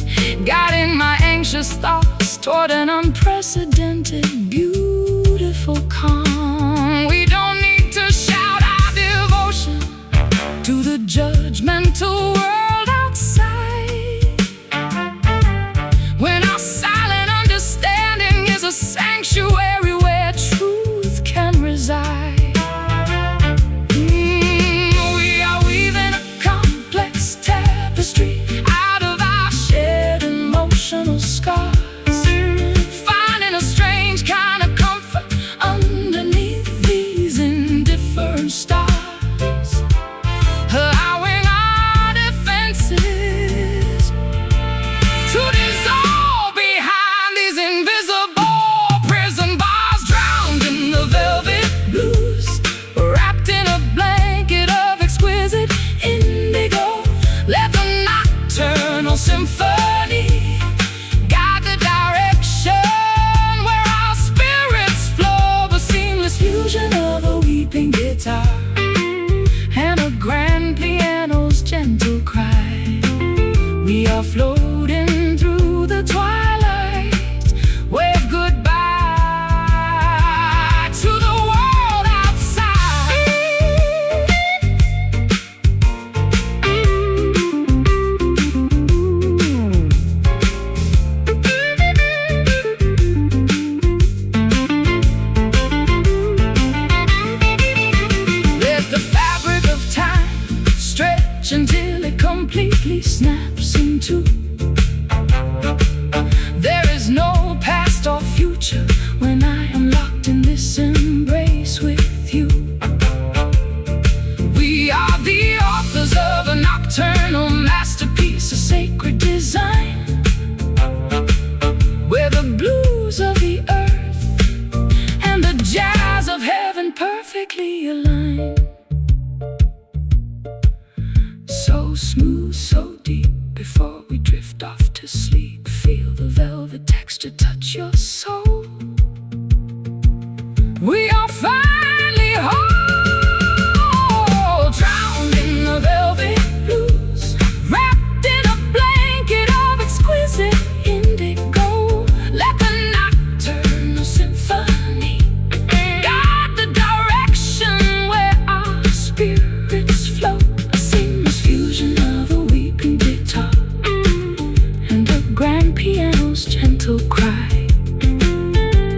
guiding my anxious thoughts toward an unprecedented, beautiful calm. We don't need to shout our devotion to the judgmental world outside, when our silent understanding is a sanctuary where truth can reside. We are weaving a complex tapestry out of our shared emotional scars, finding a strange kind of comfort underneath these indifferent stars, allowing our defenses to dissolve behind these invisible prison bars, drowned in the velvet blues, wrapped in a blanket of exquisite indigo. Let the nocturnal symphony guide the direction where our spirits flow, a seamless fusion of a weeping guitar and a grand piano's gentle cry. We are floating through the twilight, wave goodbye to the world outside. Let the fabric of time stretch until it completely snaps in two. There is no past or future when I am locked in this embrace with you. We are the authors of a nocturnal masterpiece, a sacred design, where the blues of the earth and the jazz of heaven perfectly align. So smooth, so deep, before we drift off to sleep, feel the velvet texture touch your soul. We are finally whole, drowned in the velvet blues, wrapped in a blanket of exquisite indigo, like a nocturnal symphony. Guide the direction where our spirits float, a seamless fusion of a weeping guitar and a grand piano's gentle cry.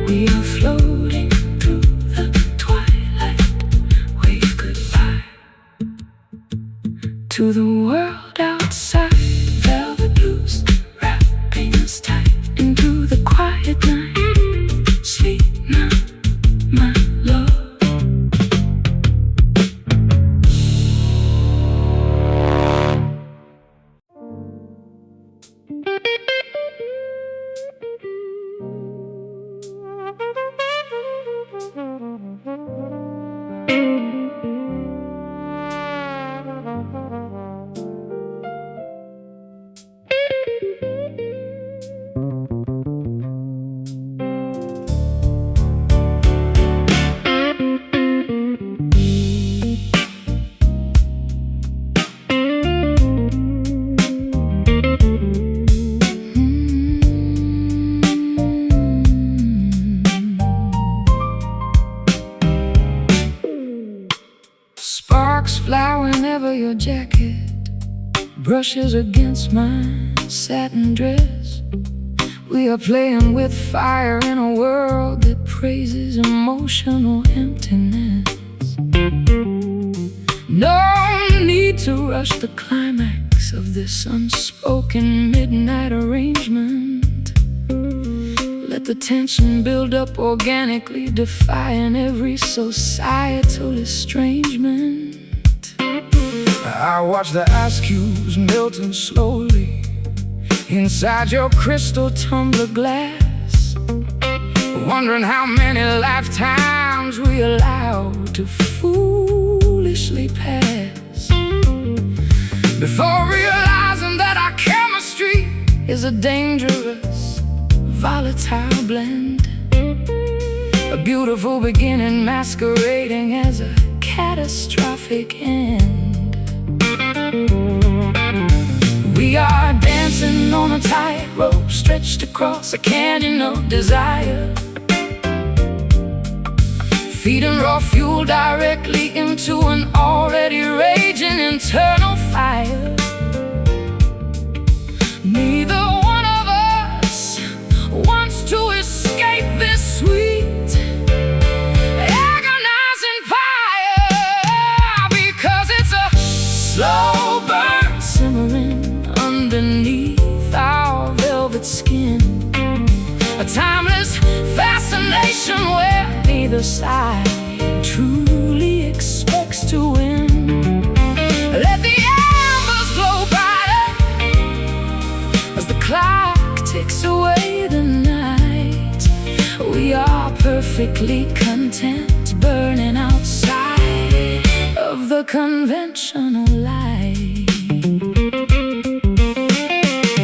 We are floating through the twilight, wave goodbye to the world outside. Velvet blues wrapping us tight into the quiet night. Sleep now, my love. Sparks fly whenever your jacket brushes against my satin dress. We are playing with fire in a world that praises emotional emptiness. No need to rush the climax of this unspoken midnight arrangement. Let the tension build up organically, defying every societal estrangement. I watch the ice cubes melting slowly inside your crystal tumbler glass, wondering how many lifetimes we allow to foolishly pass, before realizing that our chemistry is a dangerous, volatile blend. A beautiful beginning masquerading as a catastrophic end. We are dancing on a tightrope stretched across a canyon of desire, feeding raw fuel directly into an already raging internal fire. Neither one of us wants to escape this sweet, agonizing fire, because it's a slow burn simmering underneath our velvet skin, a timeless fascination where neither side truly expects to win. Let the embers glow brighter as the clock ticks away the night. We are perfectly content burning outside of the conventional light.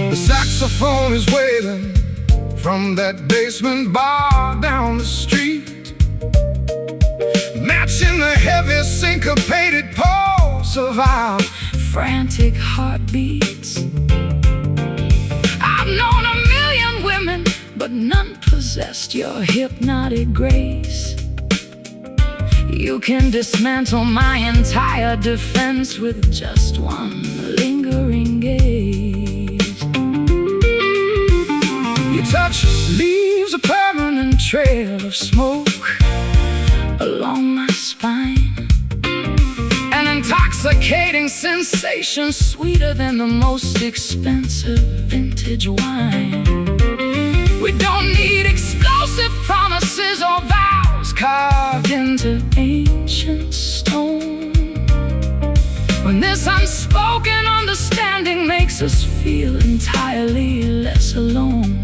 The saxophone is wailing from that basement bar down the street, matching the heavy syncopated pulse of our Frantic heartbeats. I've known a million women, but none possessed your hypnotic grace. You can dismantle my entire defense with just one lingering gaze. Your touch leaves a permanent trail of smoke along my spine, an intoxicating sensation sweeter than the most expensive vintage wine. We don't need explosive promises or vows carved into ancient stone, when this unspoken understanding makes us feel entirely less alone.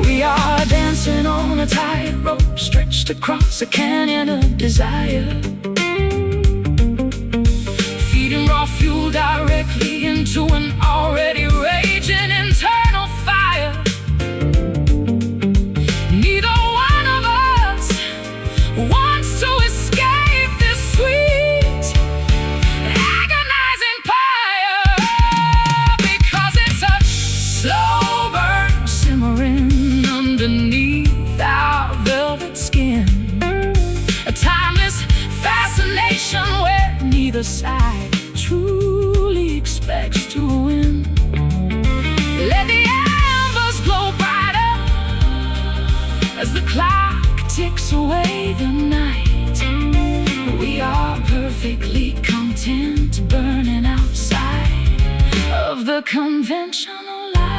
We are dancing on a tightrope stretched across a canyon of desire, feeding raw fuel directly into an already raging internal fire. Neither one of chase away the night. We are perfectly content burning outside of the conventional light.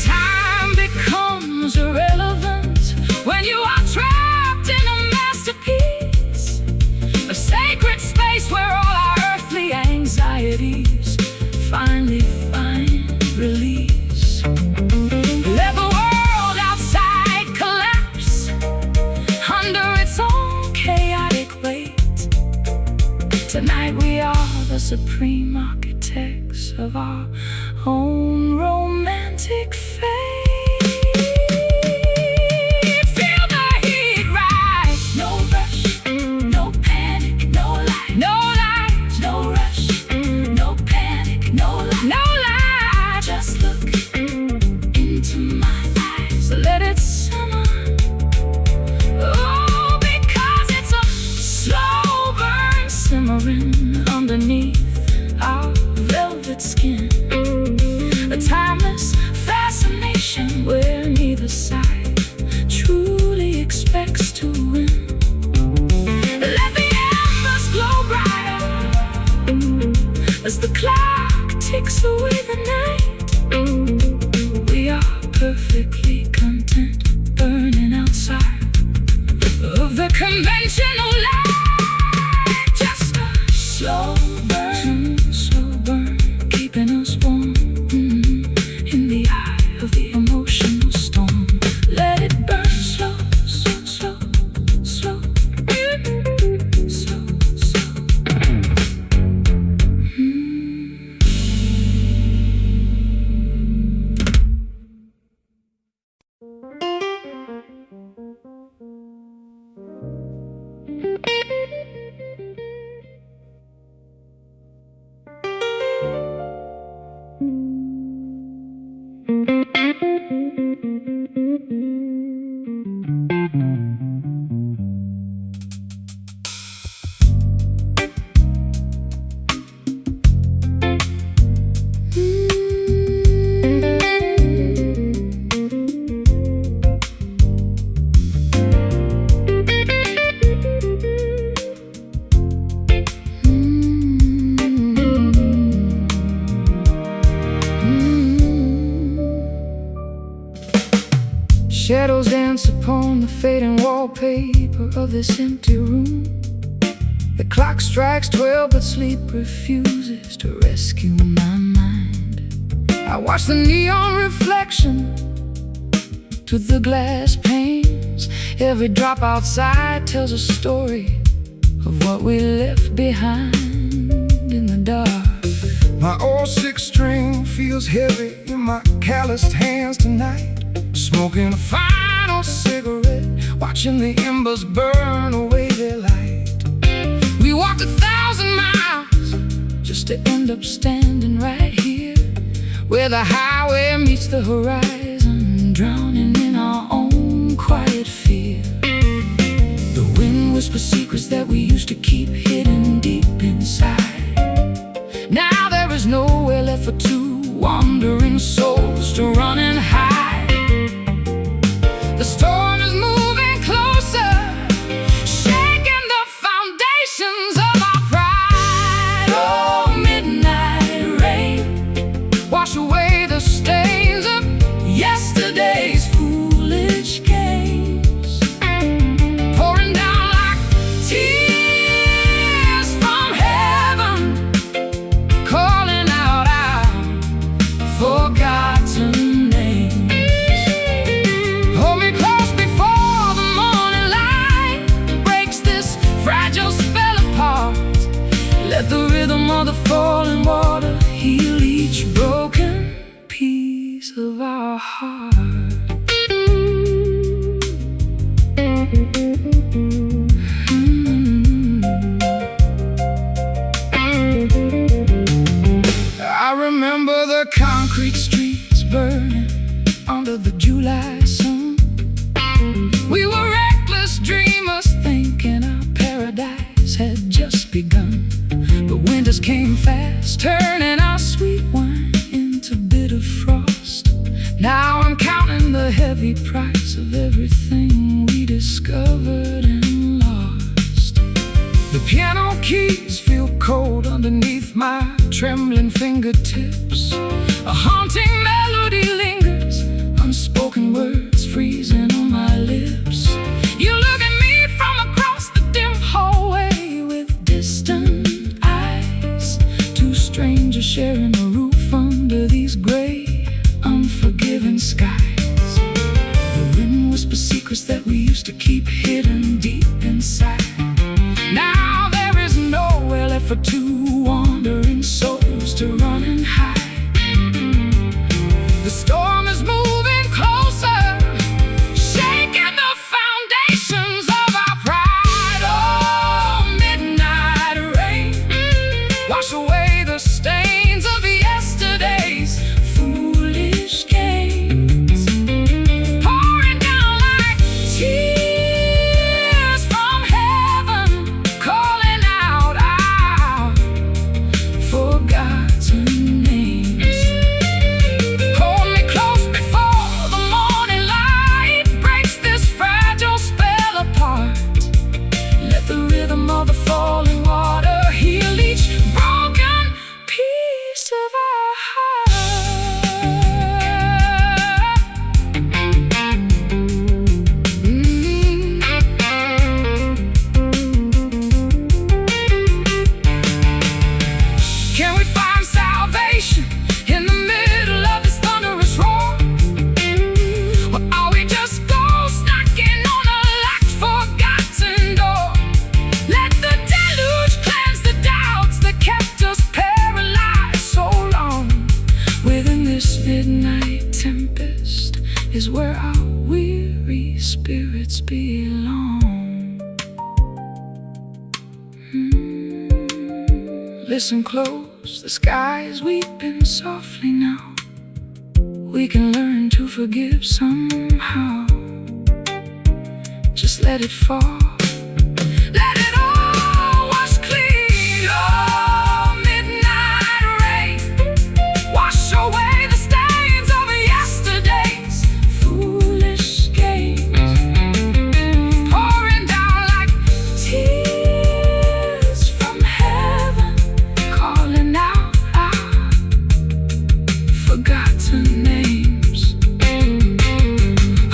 Time becomes irrelevant when you are trapped in a masterpiece, a sacred space where all our earthly anxieties finally find release. Let the world outside collapse under its own chaotic weight. Tonight we are the supreme architects of our own romantic fate. Feel the heat rise. No rush, no panic, no light. No light, no rush, no panic, no light. No light. Just look into my eyes. Let it simmer. Oh, because it's a slow burn simmering underneath our velvet skin. A timeless fascination where neither side truly expects to win. Let the embers glow brighter as the clock ticks away the night. We are perfectly content burning outside of the conventional light. Just a slow burn, keeping us warm in the eye of the emotional storm. Let it burn slow, slow, slow, slow, slow, slow. Shadows dance upon the fading wallpaper of this empty room. The clock strikes 12, but sleep refuses to rescue my mind. I watch the neon reflection through the glass panes. Every drop outside tells a story of what we left behind in the dark. My old six-string feels heavy in my calloused hands tonight. Smoking a final cigarette, watching the embers burn away their light. We walked 1,000 miles just to end up standing right here, where the highway meets the horizon, drowning in our own quiet fear. The wind whispers secrets that we used to keep hidden deep inside. Now there is nowhere left for two wandering souls to run and hide. The storm is moving closer, shaking the foundations of our pride. Oh, midnight rain, wash away the stains of yesterday's foolish games, pouring down like tears from heaven, calling out our forgotten names. Hold me close before the morning light breaks this fragile spell apart. Let the rhythm of the falling water heal each broken piece of our heart. I remember the concrete streets burning under July sun. We were reckless dreamers, thinking our paradise had just begun. But winters came fast, turning our sweet wine into bitter frost. Now I'm counting the heavy price of everything we discovered and lost. The piano keys feel cold underneath my trembling fingertips. A haunting melody lingers, unspoken words freezing on my lips. You look at me from across the dim hallway with distant eyes. Two strangers sharing a roof under these gray, unforgiving skies. The wind whispers secrets that we used to keep hidden deep inside. Now there is nowhere left for two wandering souls to run and hide. The storm is moving closer, shaking the foundations of our pride. Oh, midnight rain, wash away the stains of yesterday's foolish games. Pouring down like tears from heaven, calling out our forgotten names. Hold me close before the morning light breaks this fragile spell apart. Let the rhythm of the falling water heal each broken piece of our heart. Can we find salvation in the middle of this thunderous roar? Or are we just ghosts knocking on a locked, forgotten door? Let the deluge cleanse the doubts that kept us paralyzed so long. Within this midnight tempest is where our weary spirits belong. Listen close, the sky is weeping softly now. We can learn to forgive somehow. Just let it fall. Let it all wash clean. Oh, midnight rain, wash away the stains of yesterday's foolish games. Pouring down like tears from heaven, calling out our forgotten names.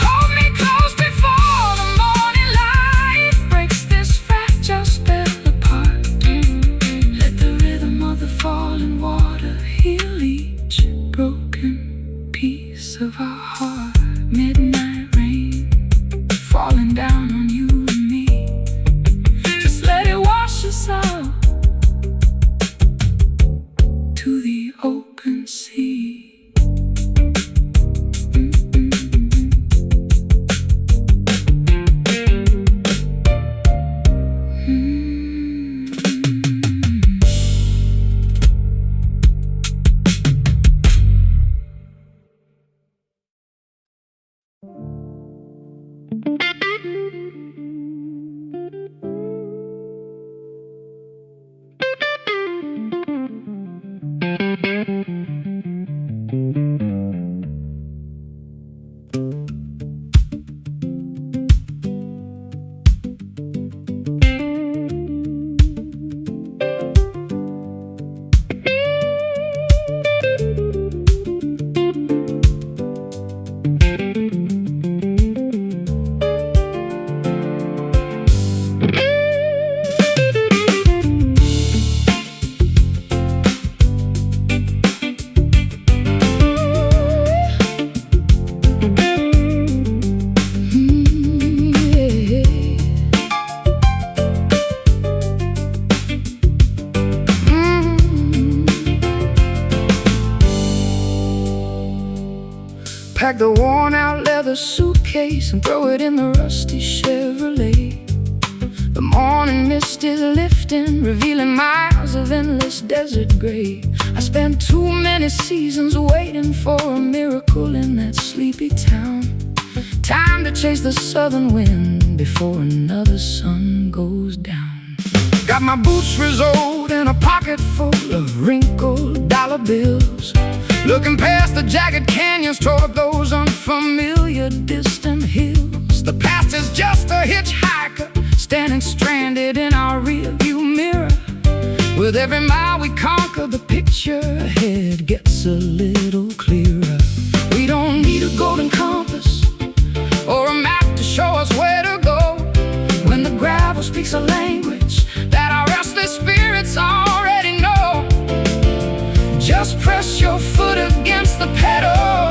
Hold me close before the morning light breaks this fragile spell apart. Let the rhythm of the falling water heal each broken piece of our heart. Midnight rain falling down on you and me. Just let it wash us out to the open sea. Pack the worn out leather suitcase and throw it in the rusty Chevrolet. The morning mist is lifting, revealing miles of endless desert gray. I spent too many seasons waiting for a miracle in that sleepy town. Time to chase the southern wind before another sun goes down. Got my boots resoled in a pocket full of wrinkled dollar bills, looking past the jagged canyons toward those unfamiliar distant hills. The past is just a hitchhiker standing stranded in our rearview mirror. With every mile we conquer, the picture ahead gets a little clearer. We don't need a golden compass or a map to show us where to go, when the gravel speaks a language that our restless spirits already know. Just press your foot against the pedal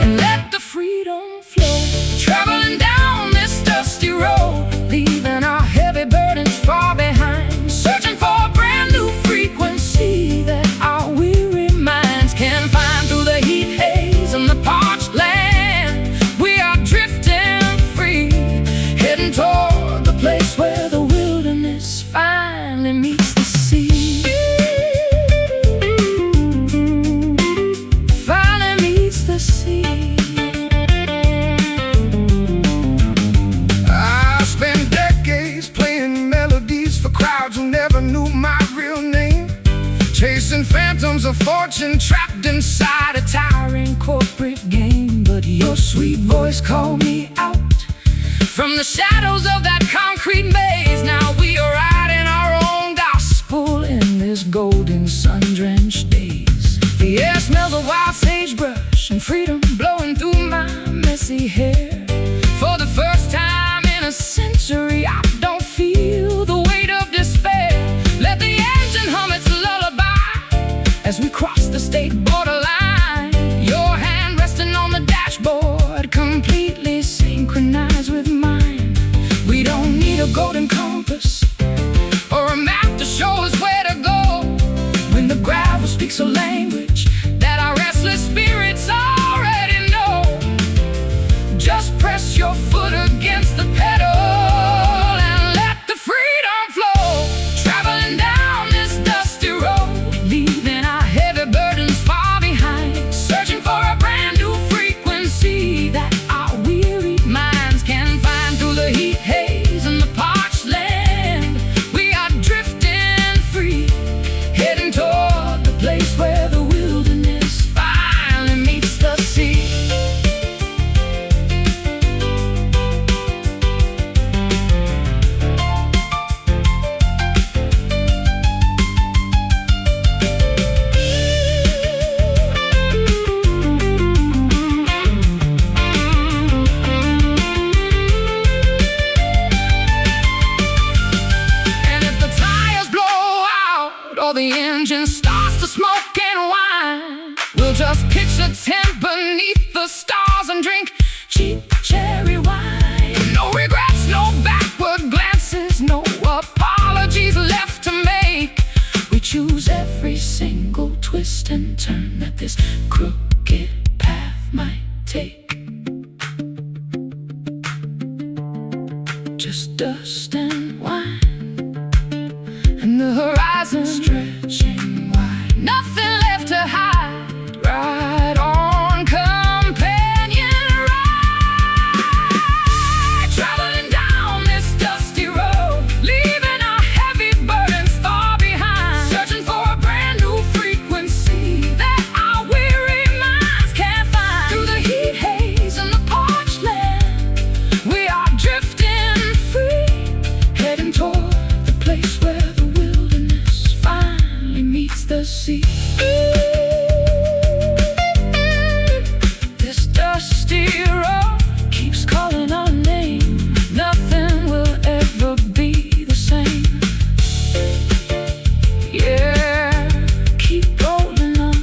and let the freedom flow. Traveling down this dusty road, leaving our heavy burdens far behind, searching for a brand new frequency that our weary minds can find. Through the heat haze and the parched land, we are drifting free, heading toward the place where the wilderness finally meets the sea. Finally meets the sea. I spent decades playing melodies for crowds who never knew my real name, chasing phantoms of fortune trapped inside a tiring corporate game. But your sweet voice called me out from the shadows of that concrete maze. Now we are writing our own gospel in this golden sun-drenched days. The air smells of wild sagebrush and freedom blowing through my messy hair. For the first time in a century, I don't feel the weight of despair. Let the engine hum its lullaby as we cross the state borderline. Your hand resting on the dashboard, completely synchronized with mine. We don't need a golden compass or a map to show us where to go, when the gravel speaks a language that our restless spirits already know. Just press your foot against the pedal and let the freedom flow. Traveling down this dusty road, leaving our heavy burdens far behind, searching for a brand new frequency that our weary minds can find. Through the heat haze and the parched land, we are drifting free, heading toward the place where the wilderness finally meets the sea. And if the tires blow out or the engine starts to smoke and whine, we'll just pitch a tent beneath the stars and drink cheap cherry wine. No regrets, no backward glances, no apologies left to make. We choose every single twist and turn that this crooked path might take. Just dust and wine, and the horizon stretching wide. Nothing left to hide. Ride on, companion, ride. Traveling down this dusty road, leaving our heavy burdens far behind, searching for a brand new frequency that our weary minds can't find. Through the heat haze and the parched land, we are drifting free, heading toward the place where the wilderness finally meets the sea. This dusty road keeps calling our name. Nothing will ever be the same. Yeah, keep going on.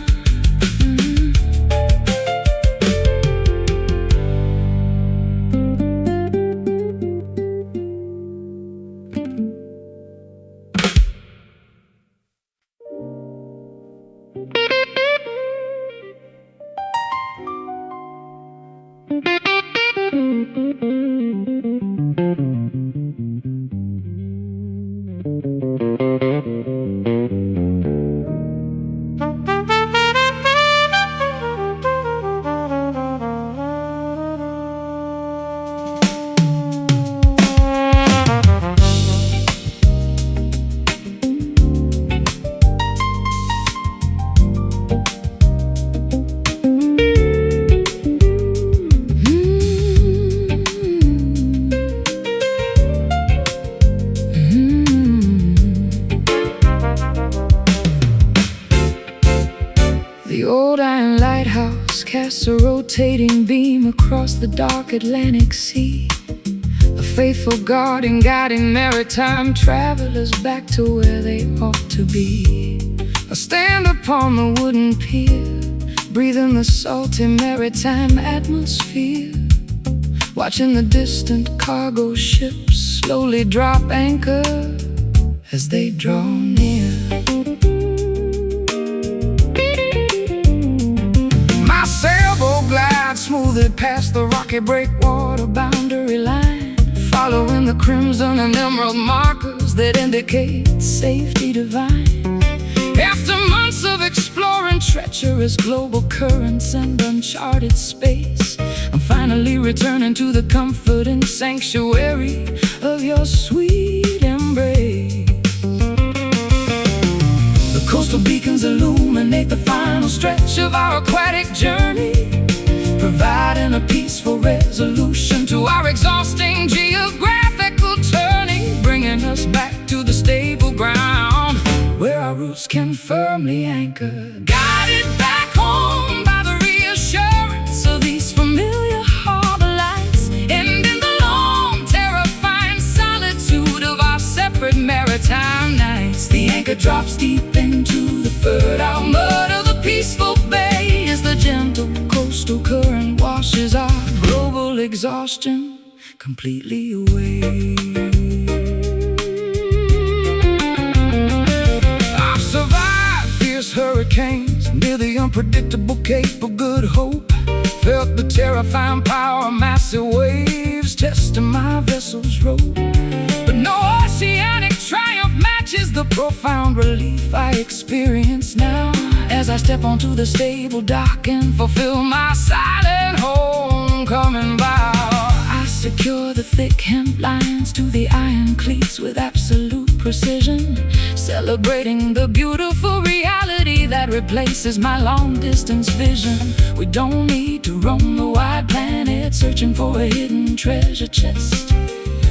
The old iron lighthouse casts a rotating beam across the dark Atlantic Sea, a faithful guardian guiding maritime travelers back to where they ought to be. I stand upon the wooden pier, breathing the salty maritime atmosphere, watching the distant cargo ships slowly drop anchor as they draw near. My sailboat glides smoothly past the rocky breakwater boundary line, following the crimson and emerald markers that indicate safety divine. After months of exploring treacherous global currents and uncharted space, I'm finally returning to the comfort and sanctuary of your sweet embrace. The coastal beacons illuminate the final stretch of our aquatic journey, providing a peaceful resolution to our exhausting geographical turning, bringing us back to the stable ground where our roots can firmly anchor. Guided back home by the reassurance of these familiar harbor lights, and in the long, terrifying solitude of our separate maritime nights, the anchor drops deep into the fertile mud of the peaceful bay as the gentle coastal current washes our global exhaustion completely away. Hurricanes near the unpredictable Cape of Good Hope, felt the terrifying power of massive waves testing my vessel's rope. But no oceanic triumph matches the profound relief I experience now as I step onto the stable dock and fulfill my silent homecoming vow. I secure the thick hemp lines to the iron cleats with absolute precision, celebrating the beautiful reality that replaces my long-distance vision. We don't need to roam the wide planet searching for a hidden treasure chest,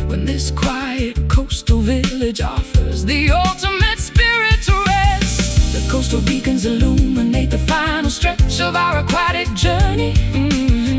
when this quiet coastal village offers the ultimate spirit to rest. The coastal beacons illuminate the final stretch of our aquatic journey,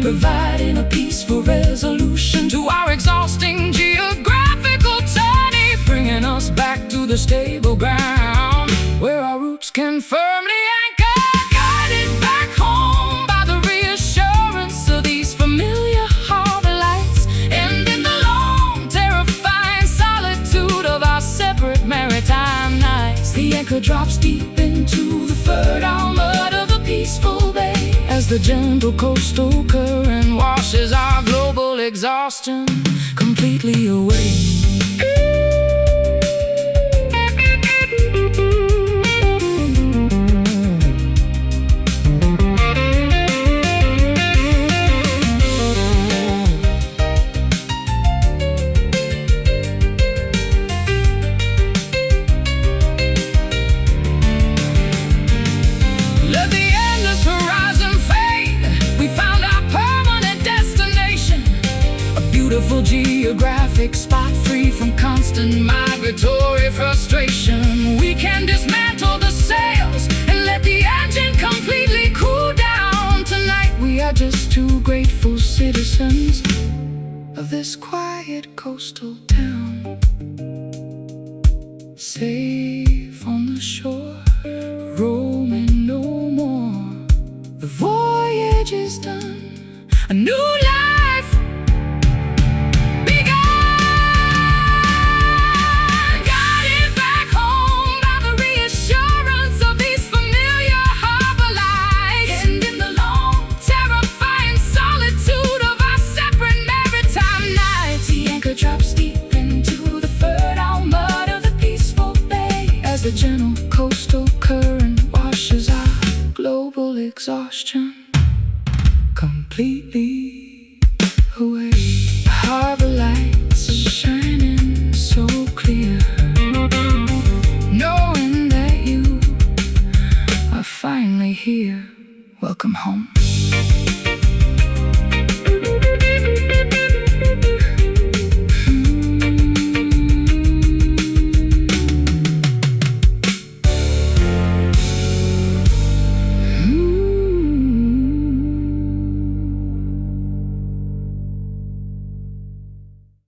providing a peaceful resolution to our exhausting geographical journey, bringing us back to the stable ground where our roots can firmly anchor. Guided back home by the reassurance of these familiar harbor lights, and in the long, terrifying solitude of our separate maritime nights, the anchor drops deep into the fertile mud of the peaceful bay as the gentle coastal current washes our global exhaustion completely away. Geographic spot free from constant migratory frustration. We can dismantle the sails and let the engine completely cool down. Tonight we are just two grateful citizens of this quiet coastal town, safe on the shore, roaming no more. The voyage is done, a new life begun. Guided back home by the reassurance of these familiar harbor lights, and in the long, terrifying solitude of our separate maritime nights, the anchor drops deep into the fertile mud of the peaceful bay as the gentle coastal current washes our global exhaustion completely away. Harbor lights shining so clear, knowing that you are finally here. Welcome home.